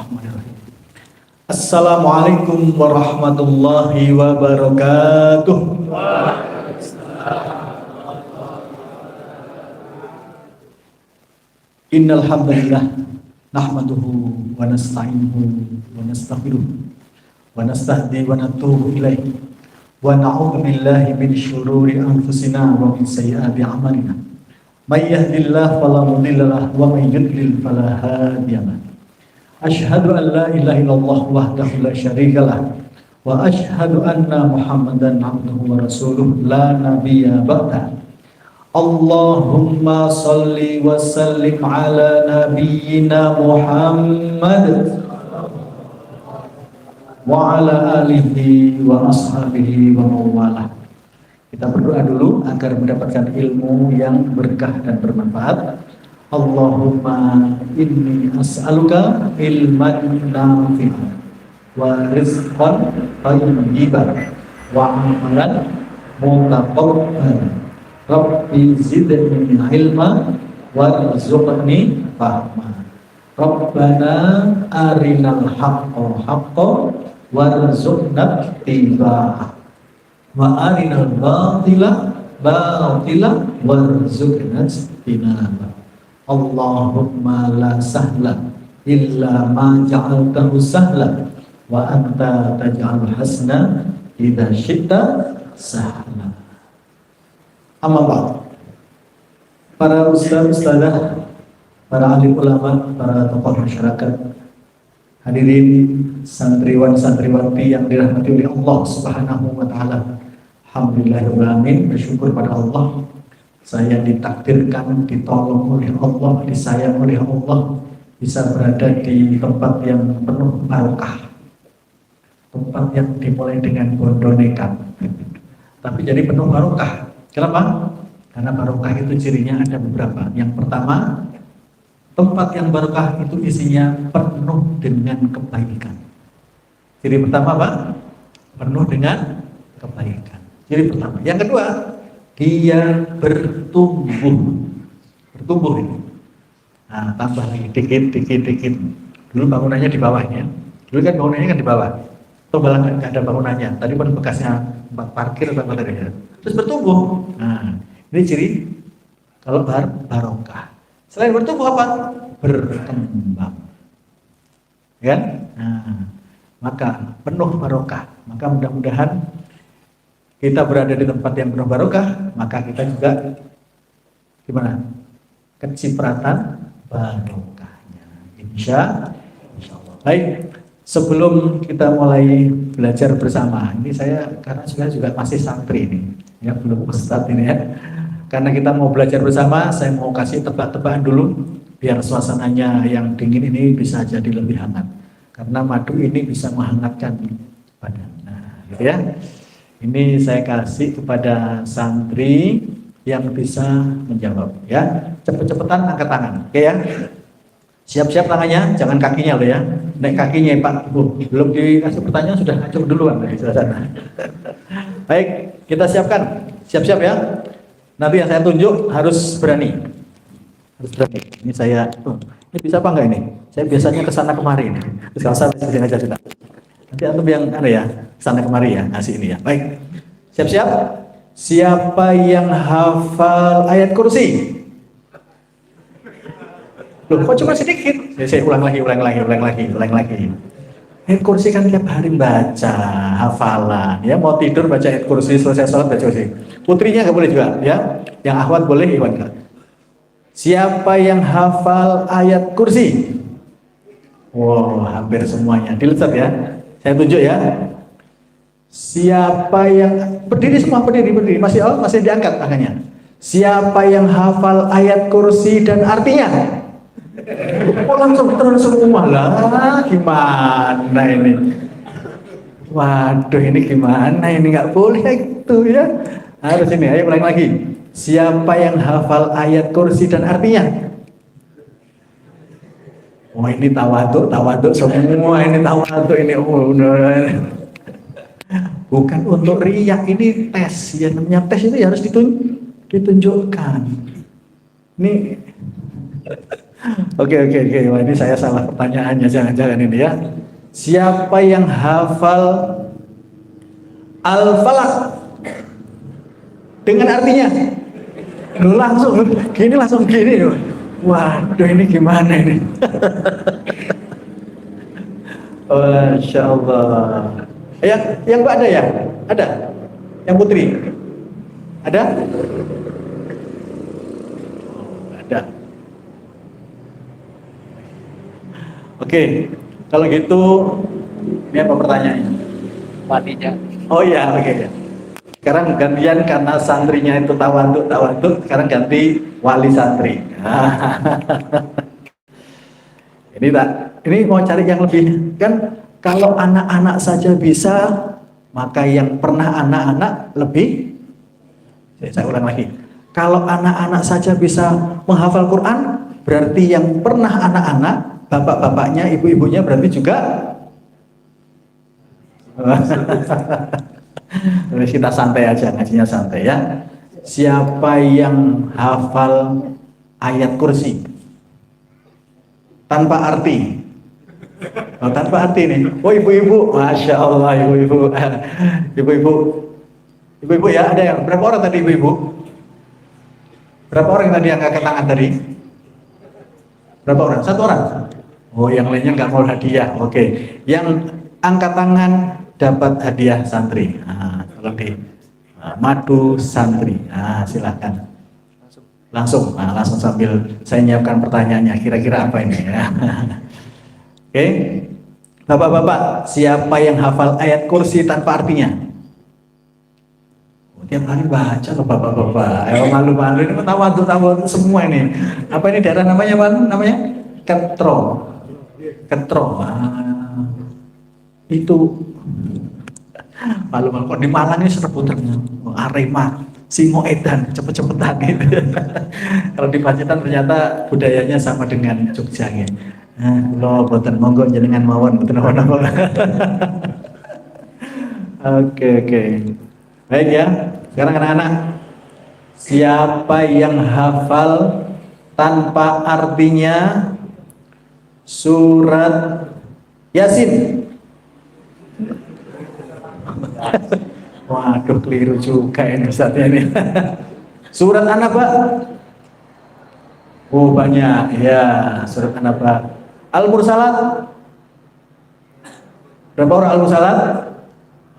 Bismillahirrahmanirrahim. Assalamualaikum warahmatullahi wabarakatuh. Innal hamdalillah nahmaduhu wa nasta'inuhu wa nastaghfiruh wa nastahdi wa natubu ilaihi wa na'udzu billahi min syururi anfusina wa min sayyiati a'malina. May yahdihillahu fala mudilla lahu wa may yudlil fala hadiya lahu. Asyhadu an la ilaha illallah wahdahu la syarika lah wa asyhadu anna Muhammadan abduhu wa rasuluh la nabiyya ba'da. Allahumma salli wa sallim ala nabiyyina Muhammad wa ala alihi wa ashabihi wa mawalah. Kita berdoa dulu agar mendapatkan ilmu yang berkah dan bermanfaat. Allahumma inni as'aluka ilman nafi'an wa rizqan thayyiban wa amalan mutaqabbalan. Rabbi zidni ilma warzuqni fahma. Rabbana arinal haqqa haqqan warzuqna ittiba'ah wa arinal batila batila warzuqna ijtinabah. Allahumma la sahla illa ma ja'altahu sahla wa anta taj'alul hasna idza syi'ta sahla. Amma ba'd. Para ustaz, ustazah, para alim ulama, para tokoh masyarakat, hadirin santriwan santriwati yang dirahmati oleh Allah Subhanahu wa taala. Alhamdulillahirabbil alamin, bersyukur pada Allah saya ditakdirkan, ditolong oleh Allah, disayang oleh Allah, bisa berada di tempat yang penuh barokah. Tempat yang dimulai dengan bondonekan, tapi jadi penuh barokah. Kenapa? Karena barokah itu cirinya ada beberapa. Yang pertama, tempat yang barokah itu isinya penuh dengan kebaikan. Ciri pertama apa? Penuh dengan kebaikan. Ciri pertama. Yang kedua, dia bertumbuh. Bertumbuh ini. Nah, tambah lagi dikit. Dulu bangunannya di bawahnya. Dulu kan bangunannya kan di bawah. Atau malah nggak ada bangunannya. Tadi pun bekasnya tempat parkir atau apa tadi ya. Terus bertumbuh. Nah, ini ciri kalau barokah. Selain bertumbuh apa? Berkembang. Ya? Nah, maka penuh barokah. Maka mudah-mudahan kita berada di tempat yang penuh barokah, maka kita juga gimana? Kecipratan barokahnya. Insya Allah. Baik. Sebelum kita mulai belajar bersama, ini saya karena saya juga masih santri ini, ya belum ustadz ini ya. Karena kita mau belajar bersama, saya mau kasih tebak-tebakan dulu, biar suasananya yang dingin ini bisa jadi lebih hangat. Karena madu ini bisa menghangatkan badan. Nah, gitu ya. Ini saya kasih kepada santri yang bisa menjawab, ya. Cepet-cepetan angkat tangan, oke ya. Siap-siap tangannya, jangan kakinya loh ya. Naik kakinya Pak, belum dikasih pertanyaan sudah ngacung duluan dari sana. Baik, kita siapkan. Siap-siap ya. Nanti yang saya tunjuk harus berani. Harus berani. Ini saya, ini bisa apa enggak ini? Saya biasanya kesana kemari ini. Terus kalau saya sini aja sudah. Nanti antum yang ada ya, kesana kemari ya, ngasih ini ya. Baik, siap-siap. Siapa yang hafal ayat kursi? Loh, kok cuma sedikit? Saya ulang lagi. Ayat kursi kan tiap hari baca, hafalan. Ya mau tidur baca ayat kursi, selesai sholat baca kursi. Putrinya nggak boleh juga, ya. Yang akhwat boleh, iwan nggak. Siapa yang hafal ayat kursi? Wow, hampir semuanya. Dilihat ya. Saya tunjuk ya. Siapa yang berdiri semua berdiri masih diangkat tangannya. Siapa yang hafal ayat kursi dan artinya? Oh, langsung semua lah, gimana ini? Waduh, ini gimana ini, nggak boleh itu ya. Harus ini, ayo ulang lagi. Siapa yang hafal ayat kursi dan artinya? Oh, ini tawaduk semua ini tawaduk ini. Oh, bukan untuk riak, ini tes. Ya namanya tes itu harus ditunjukkan. Ini Oke. Wah, ini saya salah pertanyaannya, jangan-jangan ini ya. Siapa yang hafal Al-Falaq dengan artinya? Lu langsung gini. Waduh, ini gimana ini? Masya Allah. Yang Mbak ada ya? Ada? Yang Putri? Ada? Ada. Oke, kalau gitu ini apa pertanyaannya? Walinya. Oh iya, oke. Sekarang gantian karena santrinya itu tawaduk, sekarang ganti wali santri. Ini mau cari yang lebih, kan kalau anak-anak saja bisa, maka yang pernah anak-anak lebih. Saya ulang lagi. Kalau anak-anak saja bisa menghafal Quran, berarti yang pernah anak-anak, bapak-bapaknya, ibu-ibunya berarti juga. Terus kita santai aja, ngajinya santai ya. Siapa yang hafal ayat kursi tanpa arti? Oh, tanpa arti nih. Oh, ibu-ibu, masya Allah, ibu-ibu, ibu-ibu ya, ada yang berapa orang tadi ibu-ibu? Berapa orang tadi yang angkat tangan tadi? Berapa orang? Satu orang? Oh, yang lainnya nggak mau hadiah. Oke, yang angkat tangan dapat hadiah santri. Kalau di madu santri, silahkan. Langsung sambil saya nyiapkan pertanyaannya. Kira-kira apa ini ya? Oke, bapak-bapak, siapa yang hafal ayat kursi tanpa artinya? Tiap hari baca loh bapak-bapak. Malu-malu ini tahu semua ini. Apa ini daerah namanya apa? Namanya Ketro. Itu malu-malu kok di Malang ini serebutan Arema, Singo Edan, cepet-cepetan gitu. Kalau di Pacitan ternyata budayanya sama dengan Jogja gitu. Lo boten monggo jenengan mawon boten apa-apa. Oke. Baik ya. Sekarang anak-anak, siapa yang hafal tanpa artinya surat Yasin? Waduh, keliru juga ini Ustaznya ini. Surat An-Naba? Oh, banyak. Ya, surat An-Naba. Al-Mursalat? Berapa orang Al-Mursalat?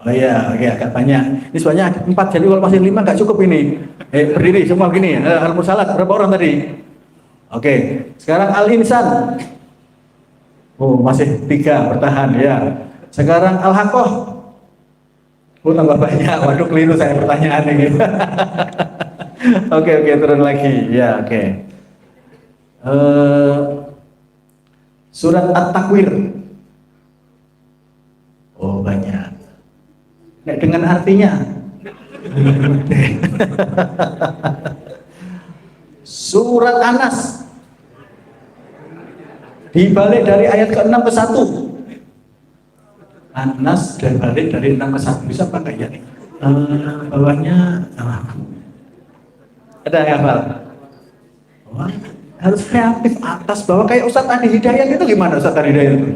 Oh iya, oke, agak banyak. Ini soalnya 4, jadi kalau masih 5 nggak cukup ini. Berdiri semua gini. Al-Mursalat, berapa orang tadi? Oke, sekarang Al-Insan. Oh, masih 3, bertahan ya. Sekarang Al-Haqqah. Oh, tambah banyak. Waduh, keliru saya pertanyaan ini. Oke, turun lagi. Ya, oke. Surat At-Takwir. Oh, banyak. Nek dengan artinya. Surat Anas. Dibalik dari ayat ke-6 ke 1. Anas dibalik dari 6 ke 1. Bisa apa enggak ya nih? Bawahnya ada yang hafal? Harus kreatif, atas bawah kayak Ustadz Adi Hidayat itu gimana Ustadz Adi Hidayat itu?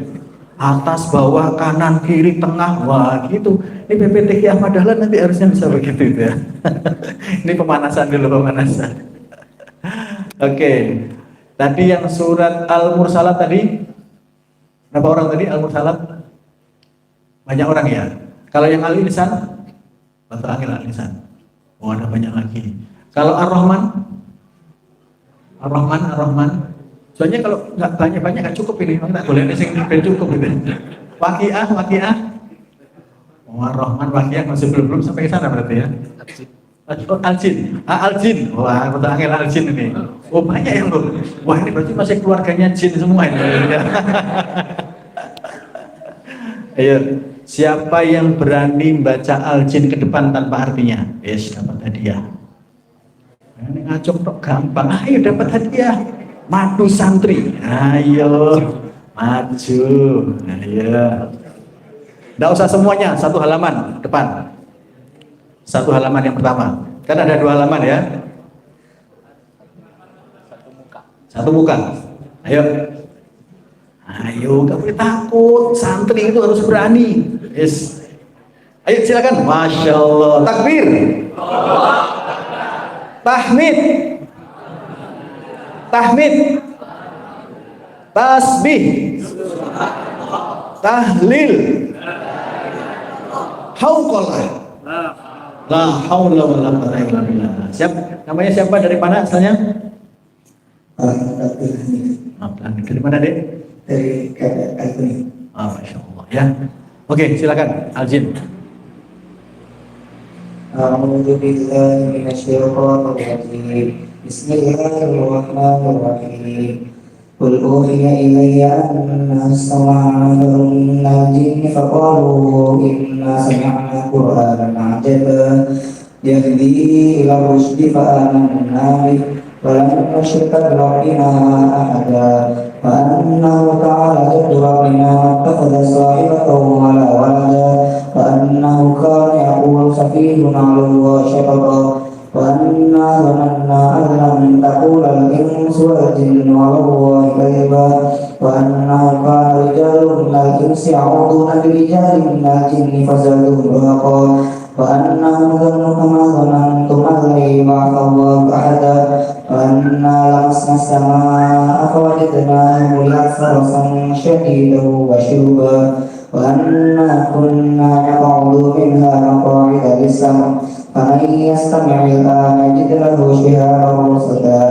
Atas bawah kanan kiri tengah, wah gitu. Ini PPTK Ahmad Dahlan nanti harusnya bisa begitu ya. Ini pemanasan dulu, pemanasan. Oke. Tadi yang surat Al-Mursalat tadi berapa orang tadi Al-Mursalat? Banyak orang ya. Kalau yang Al-Insan, atau Al-Insan, oh ada banyak lagi. Kalau Ar-Rahman, soalnya kalau nggak banyak nggak cukup ini, nggak boleh ada yang cukup gitu. Waqiah, oh, Ar-Rahman, Waqiah masih belum sampai ke sana berarti ya. Al-Jin, wah betul angel Al-Jin ini. Oh banyak yang belum. Wah ini berarti masih keluarganya jin semua ini. Ayo, siapa yang berani baca Al-Jin ke depan tanpa artinya? Yes, dapat hadiah. Ini ngacok tok gampang. Ayo dapat hadiah. Madu santri. Ayo, maju. Ayo. Nggak usah semuanya, satu halaman depan. Satu halaman yang pertama. Kan ada 2 halaman ya. Satu muka. Ayo. Ayo, gak boleh takut. Santri itu harus berani. Yes. Ayo silakan. Masya Allah. Takbir. Tahmid. Tahmid. Tasbih. Tahlil. Hauqalah. La haula wala quwwata illa billah. Namanya siapa, dari mana asalnya? Dari mana, Dek? Dari Kalkuni. Masya Allah ya. Oke, silakan Aljin. A'udzu billahi minasyaitonir rajim. Bismillahirrahmanirrahim. Qul uhiya ilayya anna sama'a nafarun minal jinni faqalu inna sami'na qur'anan 'ajaba yahdi ila rusdi fa amanna bihi ولم نشرك بربنا أحدا وأنه تعالى جد ربنا ما اتخذ صاحبة ولا ولدا وأنه كان يقول سفيهنا على الله شططا وأنا ظننا أن لن تقول الإنس والجن على الله كذبا وأنه كان رجال من الإنس يعوذون برجال من الجن فزادوهم رهقا وأنهم ظنوا كما ظننتم أن لن يبعث الله أحدا وأنا لمسنا السماء فوجدناها مليئة فرسا شديدا وشوبا وأنا كنا نقعد منها مقاعد للسمع فمن يستمع الآن يجد له شهابا رصدا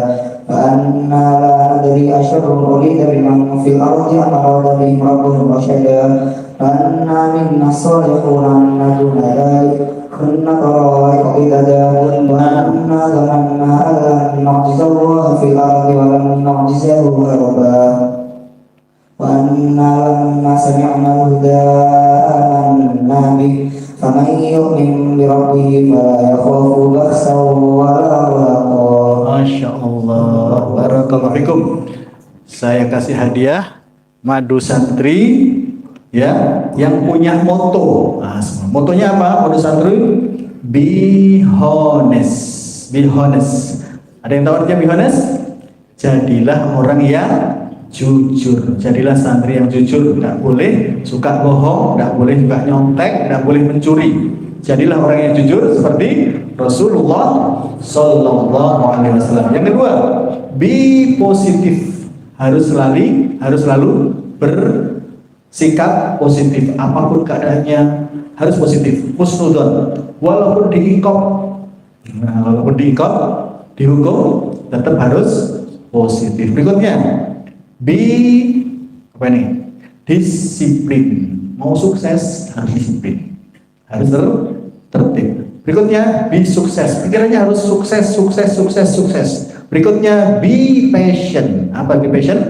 فأنا لا ندري أشر أريد بمن في الأرض أم أراد بهم ربهم رشدا فأنا منا الصالحون وأنا دون ذلك كنا طرائق قددا وأنا ظننا أن لن نعجز الله في الأرض ولن نعجزه هربا وأنا لما سمعنا الهدى آمنا به فمن يؤمن بربه فلا يخاف بأسا ولا رهقا. Masya Allah. Barakallahu fikum. Saya kasih hadiah madu santri ya, yang punya moto. Nah, motonya apa? Madu santri be honest. Be honest. Ada yang tahu artinya be honest? Jadilah orang yang jujur. Jadilah santri yang jujur. Tidak boleh suka bohong, tidak boleh juga nyontek, tidak boleh mencuri. Jadilah orang yang jujur seperti Rasulullah Sallallahu Alaihi Wasallam. Yang kedua, be positif. Harus selalu bersikap positif. Apapun keadaannya harus positif. Husnudzon. Walaupun dihukum, tetap harus positif. Berikutnya, be apa ini? Disiplin. Mau sukses harus disiplin. Harus tertib. Berikutnya, be sukses. Pikirannya harus sukses. Berikutnya, be patient. Apa be patient?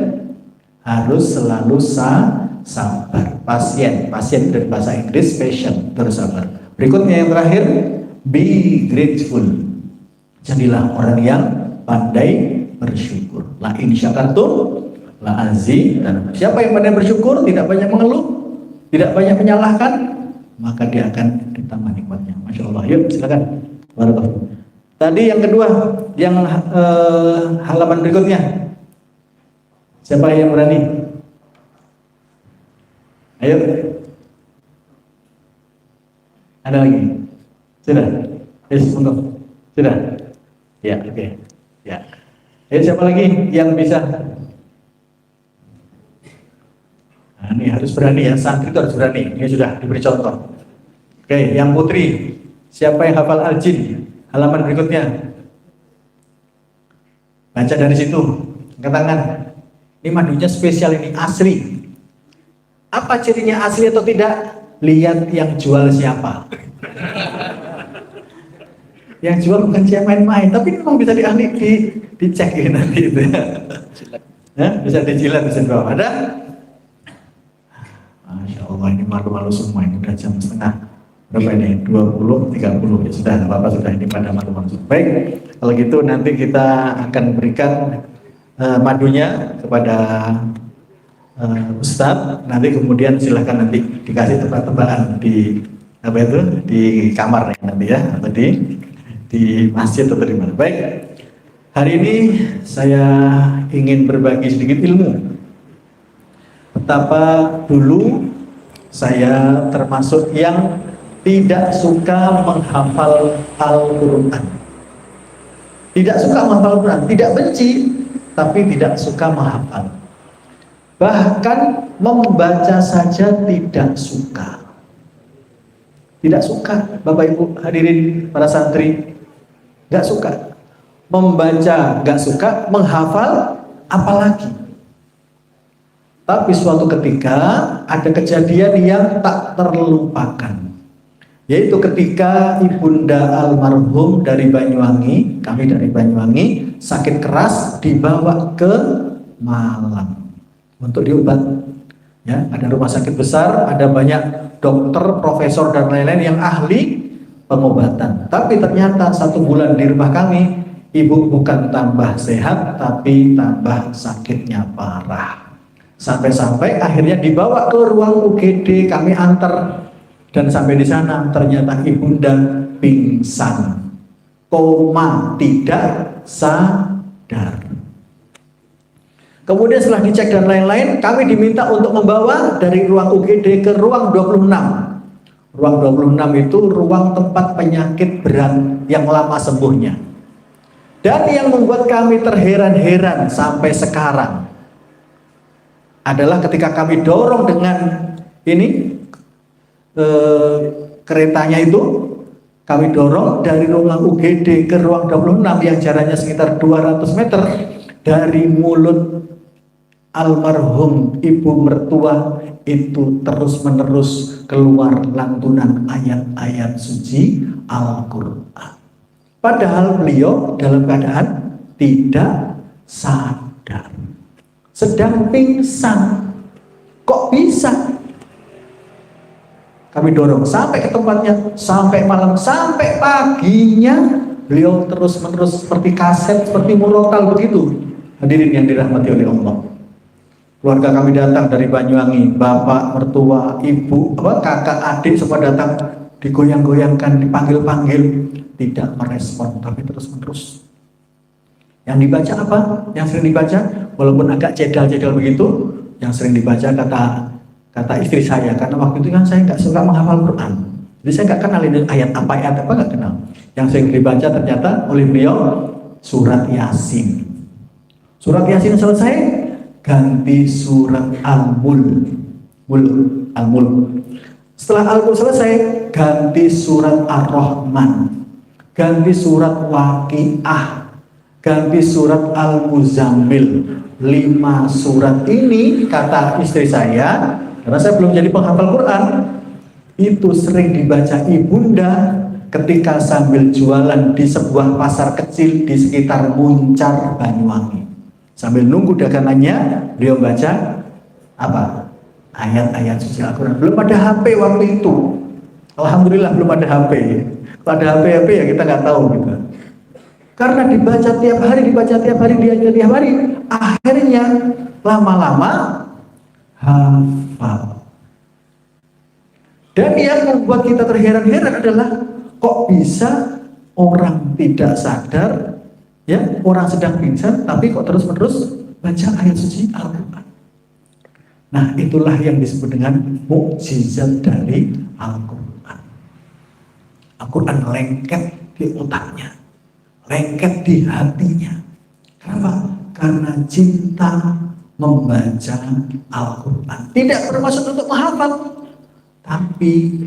Harus selalu sabar. Pasien dari bahasa Inggris, patient, terus sabar. Berikutnya yang terakhir, be grateful. Jadilah orang yang pandai bersyukur. La in syakartum la azidannakum. Siapa yang pandai bersyukur, tidak banyak mengeluh, tidak banyak menyalahkan, maka dia akan ditambah nikmatnya. Masya Allah. Yuk silakan. Barakallahu. Tadi yang kedua, yang halaman berikutnya. Siapa yang berani? Ayo. Ada lagi? Sudah? Yes, monggo. Sudah? Ya, oke. Okay. Ya. Ayo siapa lagi yang bisa? Nah, ini harus berani ya, santri itu harus berani. Ini sudah diberi contoh. Oke, yang putri. Siapa yang hafal Al-Jin? Halaman berikutnya. Baca dari situ. Angkat tangan. Ini madunya spesial, ini asli. Apa cirinya asli atau tidak? Lihat yang jual siapa. Yang jual bukan siapa main-main, tapi memang bisa dicek ya nanti itu ya. Ya, bisa dijilat, bisa dibawa. Ada? Masya Allah, ini malu-malu semua. Ini udah jam setengah. Berapa ini? 20, 30. Ya sudah, apa-apa sudah, ini pada malu-malu. Baik, kalau gitu nanti kita akan berikan madunya kepada Ustadz. Nanti kemudian silahkan nanti dikasih tebak-tebakan di apa itu, di kamar ya nanti ya, atau di masjid atau di mana. Baik, Hari ini saya ingin berbagi sedikit ilmu. Betapa dulu saya termasuk yang tidak suka menghafal Al-Quran. Tidak suka menghafal Al-Quran, tidak benci, tapi tidak suka menghafal. Bahkan membaca saja tidak suka. Tidak suka, Bapak Ibu hadirin para santri, nggak suka. Membaca nggak suka, menghafal apalagi. Tapi suatu ketika ada kejadian yang tak terlupakan, yaitu ketika ibunda almarhum dari Banyuwangi, kami dari Banyuwangi, sakit keras dibawa ke Malang untuk diobat. Ya, ada rumah sakit besar, ada banyak dokter, profesor dan lain-lain yang ahli pengobatan. Tapi ternyata 1 bulan di rumah kami, ibu bukan tambah sehat, tapi tambah sakitnya parah. Sampai-sampai akhirnya dibawa ke ruang UGD, kami antar, dan sampai di sana ternyata ibunda pingsan, koma, tidak sadar. Kemudian setelah dicek dan lain-lain, kami diminta untuk membawa dari ruang UGD ke ruang 26. Ruang 26 itu ruang tempat penyakit berat yang lama sembuhnya. Dan yang membuat kami terheran-heran sampai sekarang adalah ketika kami dorong dengan ini keretanya itu, kami dorong dari ruang UGD ke ruang 26 yang jaraknya sekitar 200 meter dari mulut almarhum ibu mertua itu terus-menerus keluar lantunan ayat-ayat suci Al-Quran. Padahal beliau dalam keadaan tidak sadar, sedang pingsan. Kok bisa? Kami dorong sampai ke tempatnya, sampai malam, sampai paginya beliau terus-menerus seperti kaset, seperti murotal begitu. Hadirin yang dirahmati oleh Allah. Keluarga kami datang dari Banyuwangi, bapak, mertua, ibu, kakak, adik semua datang, digoyang-goyangkan, dipanggil-panggil, tidak merespon, tapi terus-menerus. Yang dibaca apa? Yang sering dibaca, walaupun agak cedal-cedal begitu, yang sering dibaca kata istri saya, karena waktu itu kan saya nggak suka menghafal Quran, jadi saya nggak kenal ini ayat apa nggak kenal. Yang sering dibaca ternyata oleh beliau surat Yasin. Surat Yasin selesai, ganti surat Al-Mulk. Setelah Al-Mulk selesai, ganti surat Ar-Rahman, ganti surat Waqiah, ganti surat Al-Muzammil. 5 surat ini, kata istri saya, karena saya belum jadi penghafal Quran, itu sering dibaca ibunda ketika sambil jualan di sebuah pasar kecil di sekitar Muncar Banyuwangi. Sambil nunggu dagangannya, beliau baca apa? Ayat-ayat suci Al-Quran. Belum ada HP waktu itu. Alhamdulillah belum ada HP. Kalau ada HP ya kita nggak tahu gitu. Karena dibaca tiap hari, tiap hari, akhirnya lama-lama hafal. Dan yang membuat kita terheran-heran adalah kok bisa orang tidak sadar, ya, orang sedang pingsan, tapi kok terus-menerus baca ayat suci Al-Quran. Nah, itulah yang disebut dengan mukjizat dari Al-Quran. Al-Quran lengket di otaknya, lengket di hatinya. Kenapa? Karena cinta membaca Al-Quran. Tidak bermaksud untuk menghafal, tapi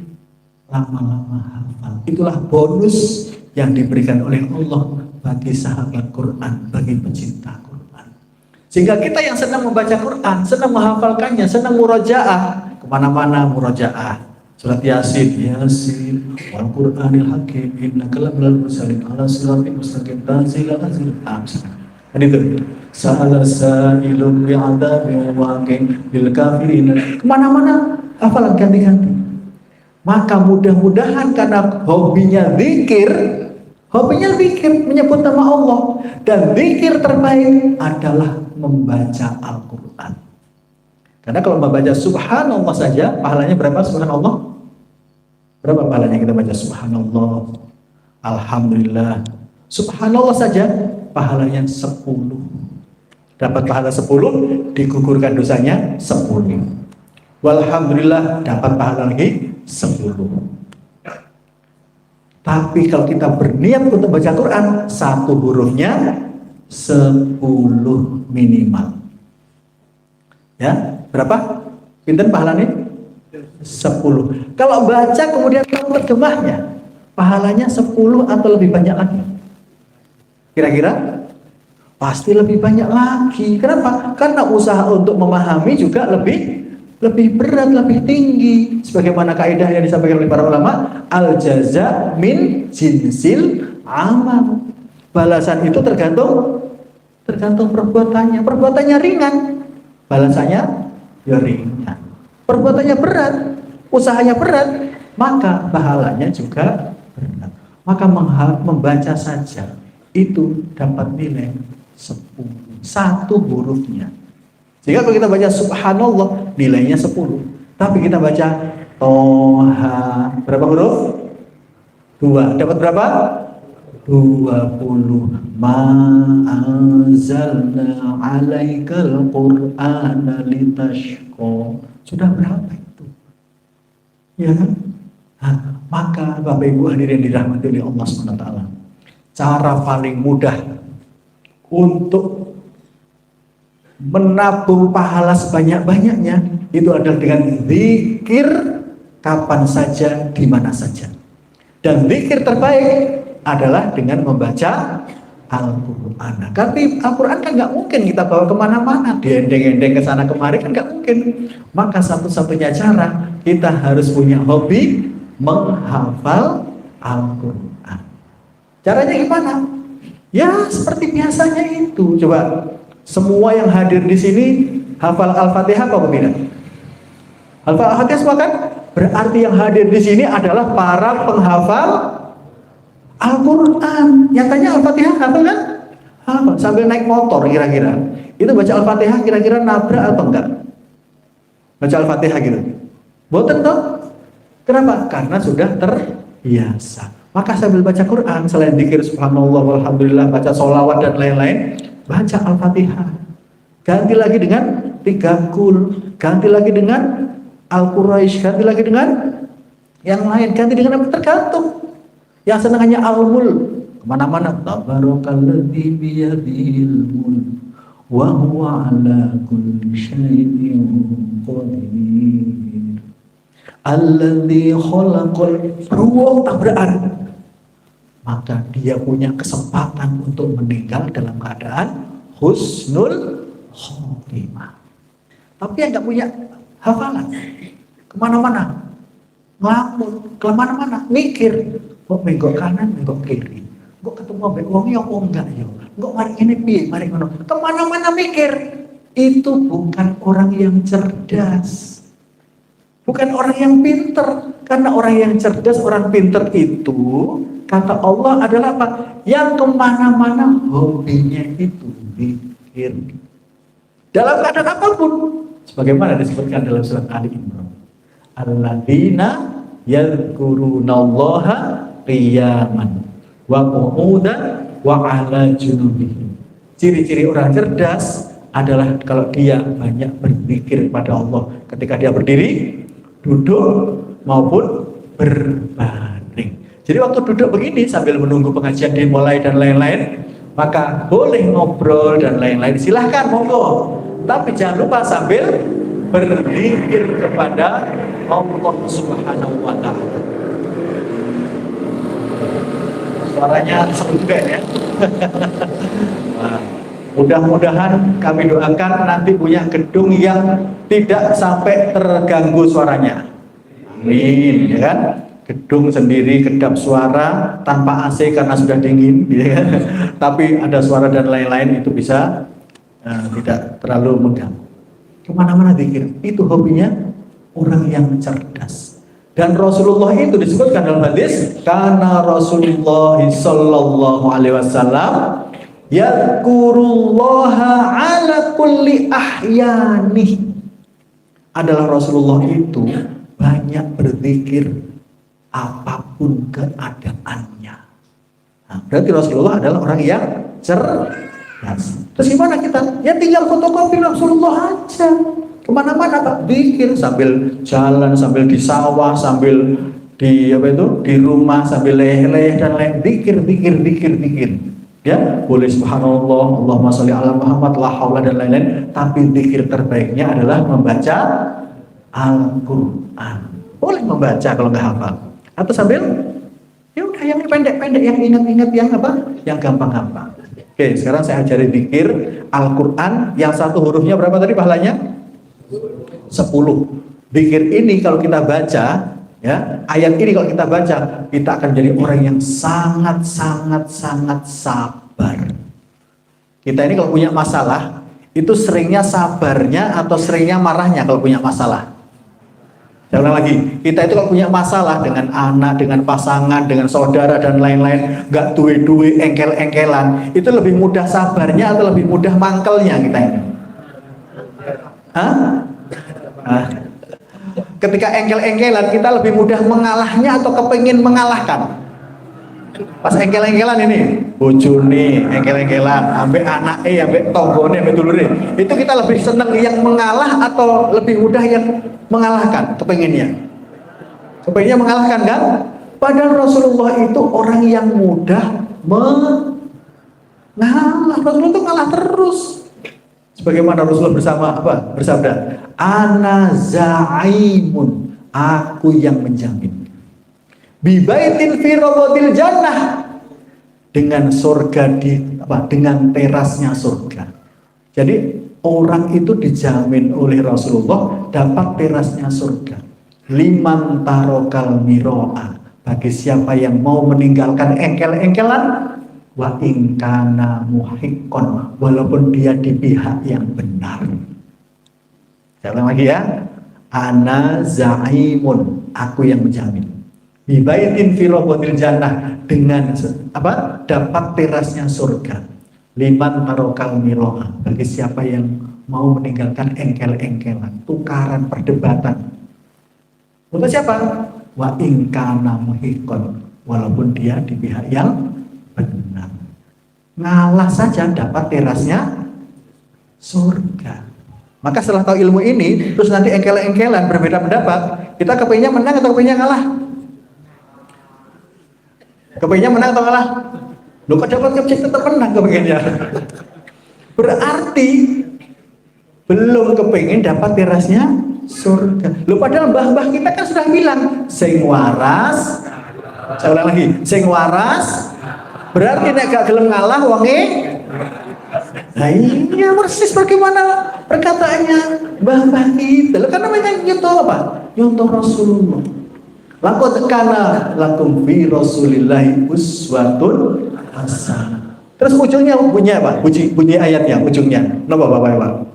lama-lama hafal. Itulah bonus yang diberikan oleh Allah bagi sahabat Quran, bagi pecinta Quran. Sehingga kita yang senang membaca Quran, senang menghafalkannya, senang murojaah, kemana-mana murojaah. Surat Yasin, wal Qur'anil Hakim, innaka laminal mursalin ala siratin mustaqim tanzilal azizil hamid. Kan itu. Sa'ala sa'ilun bi'adzabin waqin bil kafirin. Kemana-mana hafalan ganti-ganti. Maka mudah-mudahan karena hobinya zikir, menyebut nama Allah, dan zikir terbaik adalah membaca Al-Quran. Karena kalau membaca subhanallah saja, pahalanya berapa subhanallah? Berapa pahalanya kita baca subhanallah, alhamdulillah, subhanallah saja, pahalanya 10. Dapat pahala 10, digugurkan dosanya 10. Walhamdulillah dapat pahala lagi 10. Tapi kalau kita berniat untuk baca Quran, satu hurufnya 10 minimal. Ya, berapa? Pinten pahalanya? 10. Kalau baca kemudian tahu terjemahnya, pahalanya 10 atau lebih banyak lagi? Kira-kira? Pasti lebih banyak lagi. Kenapa? Karena usaha untuk memahami juga lebih berat, lebih tinggi. Sebagaimana kaidah yang disampaikan oleh para ulama, al jaza min jinsil amal. Balasan itu tergantung perbuatannya. Perbuatannya ringan, balasannya ya ringan. Perbuatannya berat, usahanya berat, maka pahalanya juga berat. Maka membaca saja itu dapat nilai 10. Satu hurufnya. Jika kalau kita baca subhanallah nilainya 10. Tapi kita baca toha berapa huruf? 2. Dapat berapa? 20. Ma anzalna alaikal qur'ana litashqa. Sudah berapa itu? Ya kan? Nah, maka Bapak Ibu hadirin dirahmati oleh Allah SWT, cara paling mudah untuk menabung pahala sebanyak-banyaknya itu adalah dengan zikir kapan saja, di mana saja. Dan zikir terbaik adalah dengan membaca Al-Quran. Tapi Al-Quran kan nggak mungkin kita bawa kemana-mana, diendeng-endeng ke sana kemari kan nggak mungkin. Maka satu-satunya cara kita harus punya hobi menghafal Al-Quran. Caranya gimana? Ya seperti biasanya itu. Coba semua yang hadir di sini hafal Al-Fatihah apa tidak? Hafal Al-Fatihah semua kan? Berarti yang hadir di sini adalah para penghafal Al-Quran. Nyatanya Al-Fatihah hafal kan? Hafal. Sambil naik motor kira-kira. Itu baca Al-Fatihah kira-kira nabrak atau enggak? Baca Al-Fatihah gitu. Boten toh? Kenapa? Karena sudah terbiasa. Maka sambil baca Quran, selain dzikir subhanallah walhamdulillah, baca sholawat dan lain-lain, baca Al-Fatihah. Ganti lagi dengan 3 kul, ganti lagi dengan Al-Quraisy, ganti lagi dengan yang lain, ganti dengan apa tergantung. Yang senang hanya Al-Mul, kemana-mana. Tabarakalladzi biyadihil mulk wa huwa ala kulli syai'in qadir. Alladzi khalaqal ruh tabraan. Maka dia punya kesempatan untuk meninggal dalam keadaan husnul khotimah. Tapi yang nggak punya hafalan, kemana-mana, ngelamun, kemana-mana, mikir, kok menggok kanan, menggok kiri, kok ketemu ambek wong yo, kok enggak yo, kok mari ini piye, mari ngono, kemana-mana mikir, itu bukan orang yang cerdas, bukan orang yang pinter, karena orang yang cerdas, orang pinter itu kata Allah adalah apa? Yang kemana-mana hobinya itu zikir. Dalam keadaan apapun. Sebagaimana disebutkan dalam surat Ali Imran. Alladzina yadhkurunallaha qiyaman wa qu'udan wa 'ala junubihim. Ciri-ciri orang cerdas adalah kalau dia banyak berzikir kepada Allah ketika dia berdiri, duduk maupun berbaring. Jadi waktu duduk begini sambil menunggu pengajian dimulai dan lain-lain, maka boleh ngobrol dan lain-lain, silahkan monggo. Tapi jangan lupa sambil berzikir kepada Allah Subhanahu wa Ta'ala. Suaranya seru juga ya. Nah, mudah-mudahan kami doakan nanti punya gedung yang tidak sampai terganggu suaranya. Amin, ya kan? Gedung sendiri kedap suara tanpa AC karena sudah dingin, ya kan? Tapi ada suara dan lain-lain itu bisa tidak terlalu mengganggu. Kemana-mana zikir, itu hobinya orang yang cerdas. Dan Rasulullah itu disebutkan dalam hadis, karena Rasulullah sallallahu alaihi wasallam yadhkurullaha ala kulli ahyani. Adalah Rasulullah itu banyak berzikir apapun keadaannya. Nah, berarti Rasulullah adalah orang yang cerdas. Terus gimana kita? Ya tinggal fotokopi Rasulullah aja. Kemana-mana Pak, bikin sambil jalan, sambil di sawah, sambil di apa itu, di rumah, sambil leleh dan lain, dikir. Ya, boleh subhanallah, Allahumma sholli ala Muhammad, la haula dan lain-lain. Tapi dikir terbaiknya adalah membaca Al-Quran. Boleh membaca kalau nggak hafal. Atau sambil ya udah yang pendek-pendek, yang ingat-ingat, yang apa? Yang gampang-gampang. Oke, sekarang saya ajari zikir Al-Quran yang satu hurufnya berapa tadi pahalanya? 10. Zikir ini kalau kita baca, ya, ayat ini kalau kita baca, kita akan jadi orang yang sangat sabar. Kita ini kalau punya masalah, itu seringnya sabarnya atau seringnya marahnya kalau punya masalah? Saya ulang lagi, kita itu kalau punya masalah dengan anak, dengan pasangan, dengan saudara dan lain-lain, nggak duwe-duwe, engkel-engkelan, itu lebih mudah sabarnya atau lebih mudah mangkelnya kita ini? Hah? Ketika engkel-engkelan, kita lebih mudah mengalahnya atau kepengin mengalahkan? Pas engkel-engkelan ini, bojone engkel-engkelan, ambek anake, ambek tonggone, ambek dulure, itu kita lebih seneng yang mengalah atau lebih mudah yang mengalahkan? Kepenginnya mengalahkan kan? Padahal Rasulullah itu orang yang mudah mengalah. Rasulullah itu ngalah terus. Sebagaimana Rasulullah bersabda, ana zaimun, aku yang menjamin, bibaitin fi rawdatil jannah, dengan surga dengan terasnya surga. Jadi orang itu dijamin oleh Rasulullah dapat terasnya surga. Liman tarokal miro'a, bagi siapa yang mau meninggalkan engkel-engkelan, wa ingkana muhiqqan, walaupun dia di pihak yang benar. Saya ulang lagi ya, ana zaimun, aku yang menjamin, bibaitin fi rawdatil jannah, dengan apa? Dapat terasnya surga. Liman tarokal miro'a, bagi siapa yang mau meninggalkan engkel-engkelan, tukaran, perdebatan. Untuk siapa? Wa ingkana muhiqqan, walaupun dia di pihak yang benar. Ngalah saja dapat terasnya surga. Maka setelah tahu ilmu ini, terus nanti engkel-engkelan berbeda pendapat, kita kepengennya menang atau kepengennya ngalah? Kepengennya menang atau ngalah? Lo kok dapat objek tetap menang kepengennya. Berarti belum kepengen dapat terasnya surga. Lo padahal mbah-mbah kita kan sudah bilang, sing waras, saya ulang lagi, sing waras, berarti nek gak gelem ngalah wonge. Nah iya persis bagaimana perkataannya mbah-mbah kita. Kan namanya nyontoh apa? Nyontoh Rasulullah. Laqad kana lakum fi Rasulillahi uswatun hasanah. Terus ujungnya bunyi apa? Bunyi ayatnya ujungnya. Napa Bapak-Bapak?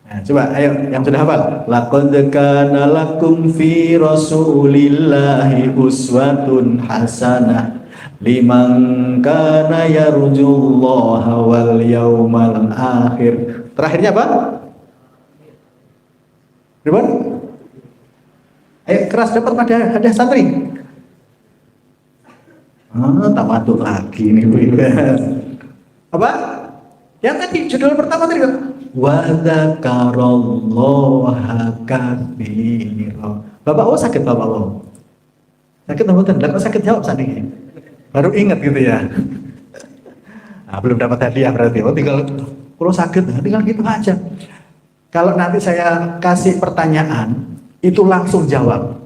Nah, coba ayo yang sudah hafal. Laqad kana lakum fi Rasulillahi uswatun hasanah liman kana yarjullaha wal yawmal akhir. Terakhirnya apa? Ribon? Ayo keras dapat hadiah santri. Tawaduk lagi nih Bu. Apa? Yang tadi judul pertama tadi wa dzakarallaha katsira. Bapak sakit Bapak sakit mboten? Lah kok sakit jawab sakniki? Baru ingat gitu ya. Nah, belum dapat hadiah berarti. Tinggal kalau sakit tinggal gitu aja. Kalau nanti saya kasih pertanyaan, itu langsung jawab.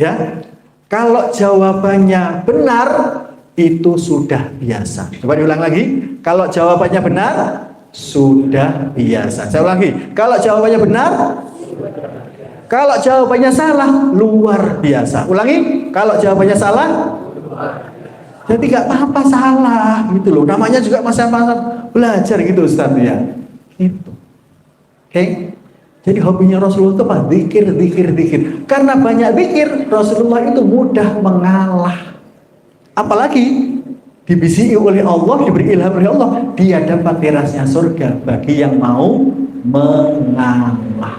Ya. Kalau jawabannya benar, itu sudah biasa. Coba diulang lagi. Kalau jawabannya benar, sudah biasa. Saya ulang lagi. Kalau jawabannya benar, kalau jawabannya salah, luar biasa. Ulangi. Kalau jawabannya salah, jadi nggak apa-apa salah gitu loh. Namanya juga masa-masa belajar gitu Ustaz ya. Gitu. Oke. Jadi hobinya Rasulullah itu apa? Zikir. Karena banyak zikir, Rasulullah itu mudah mengalah. Apalagi dibisiki oleh Allah, diberi ilham oleh Allah, dia dapat terasnya surga bagi yang mau mengalah.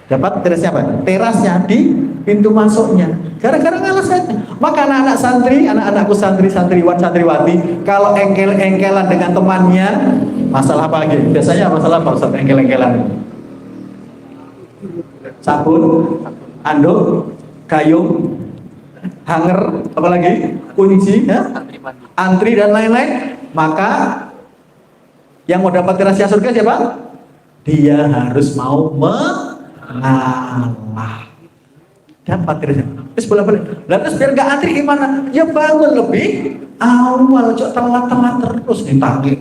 Dapat terasnya apa? Terasnya di pintu masuknya. Gara-gara ngalah saya. Maka anak-anak santri, anak-anakku santriwan, santriwati, kalau engkel-engkelan dengan temannya, masalah apa lagi? Biasanya masalah apa Ustaz engkel-engkelan? Sabun, anduk, gayung, hanger, apalagi kunci, ya? Antri dan lain-lain. Maka yang mau dapat rahasia surga siapa? Dia harus mau mengalah. Dapat rahasia. Terus bolak-balik. Terus biar nggak antri gimana? Ya bangun lebih awal, cok telat-telat terus ditangi.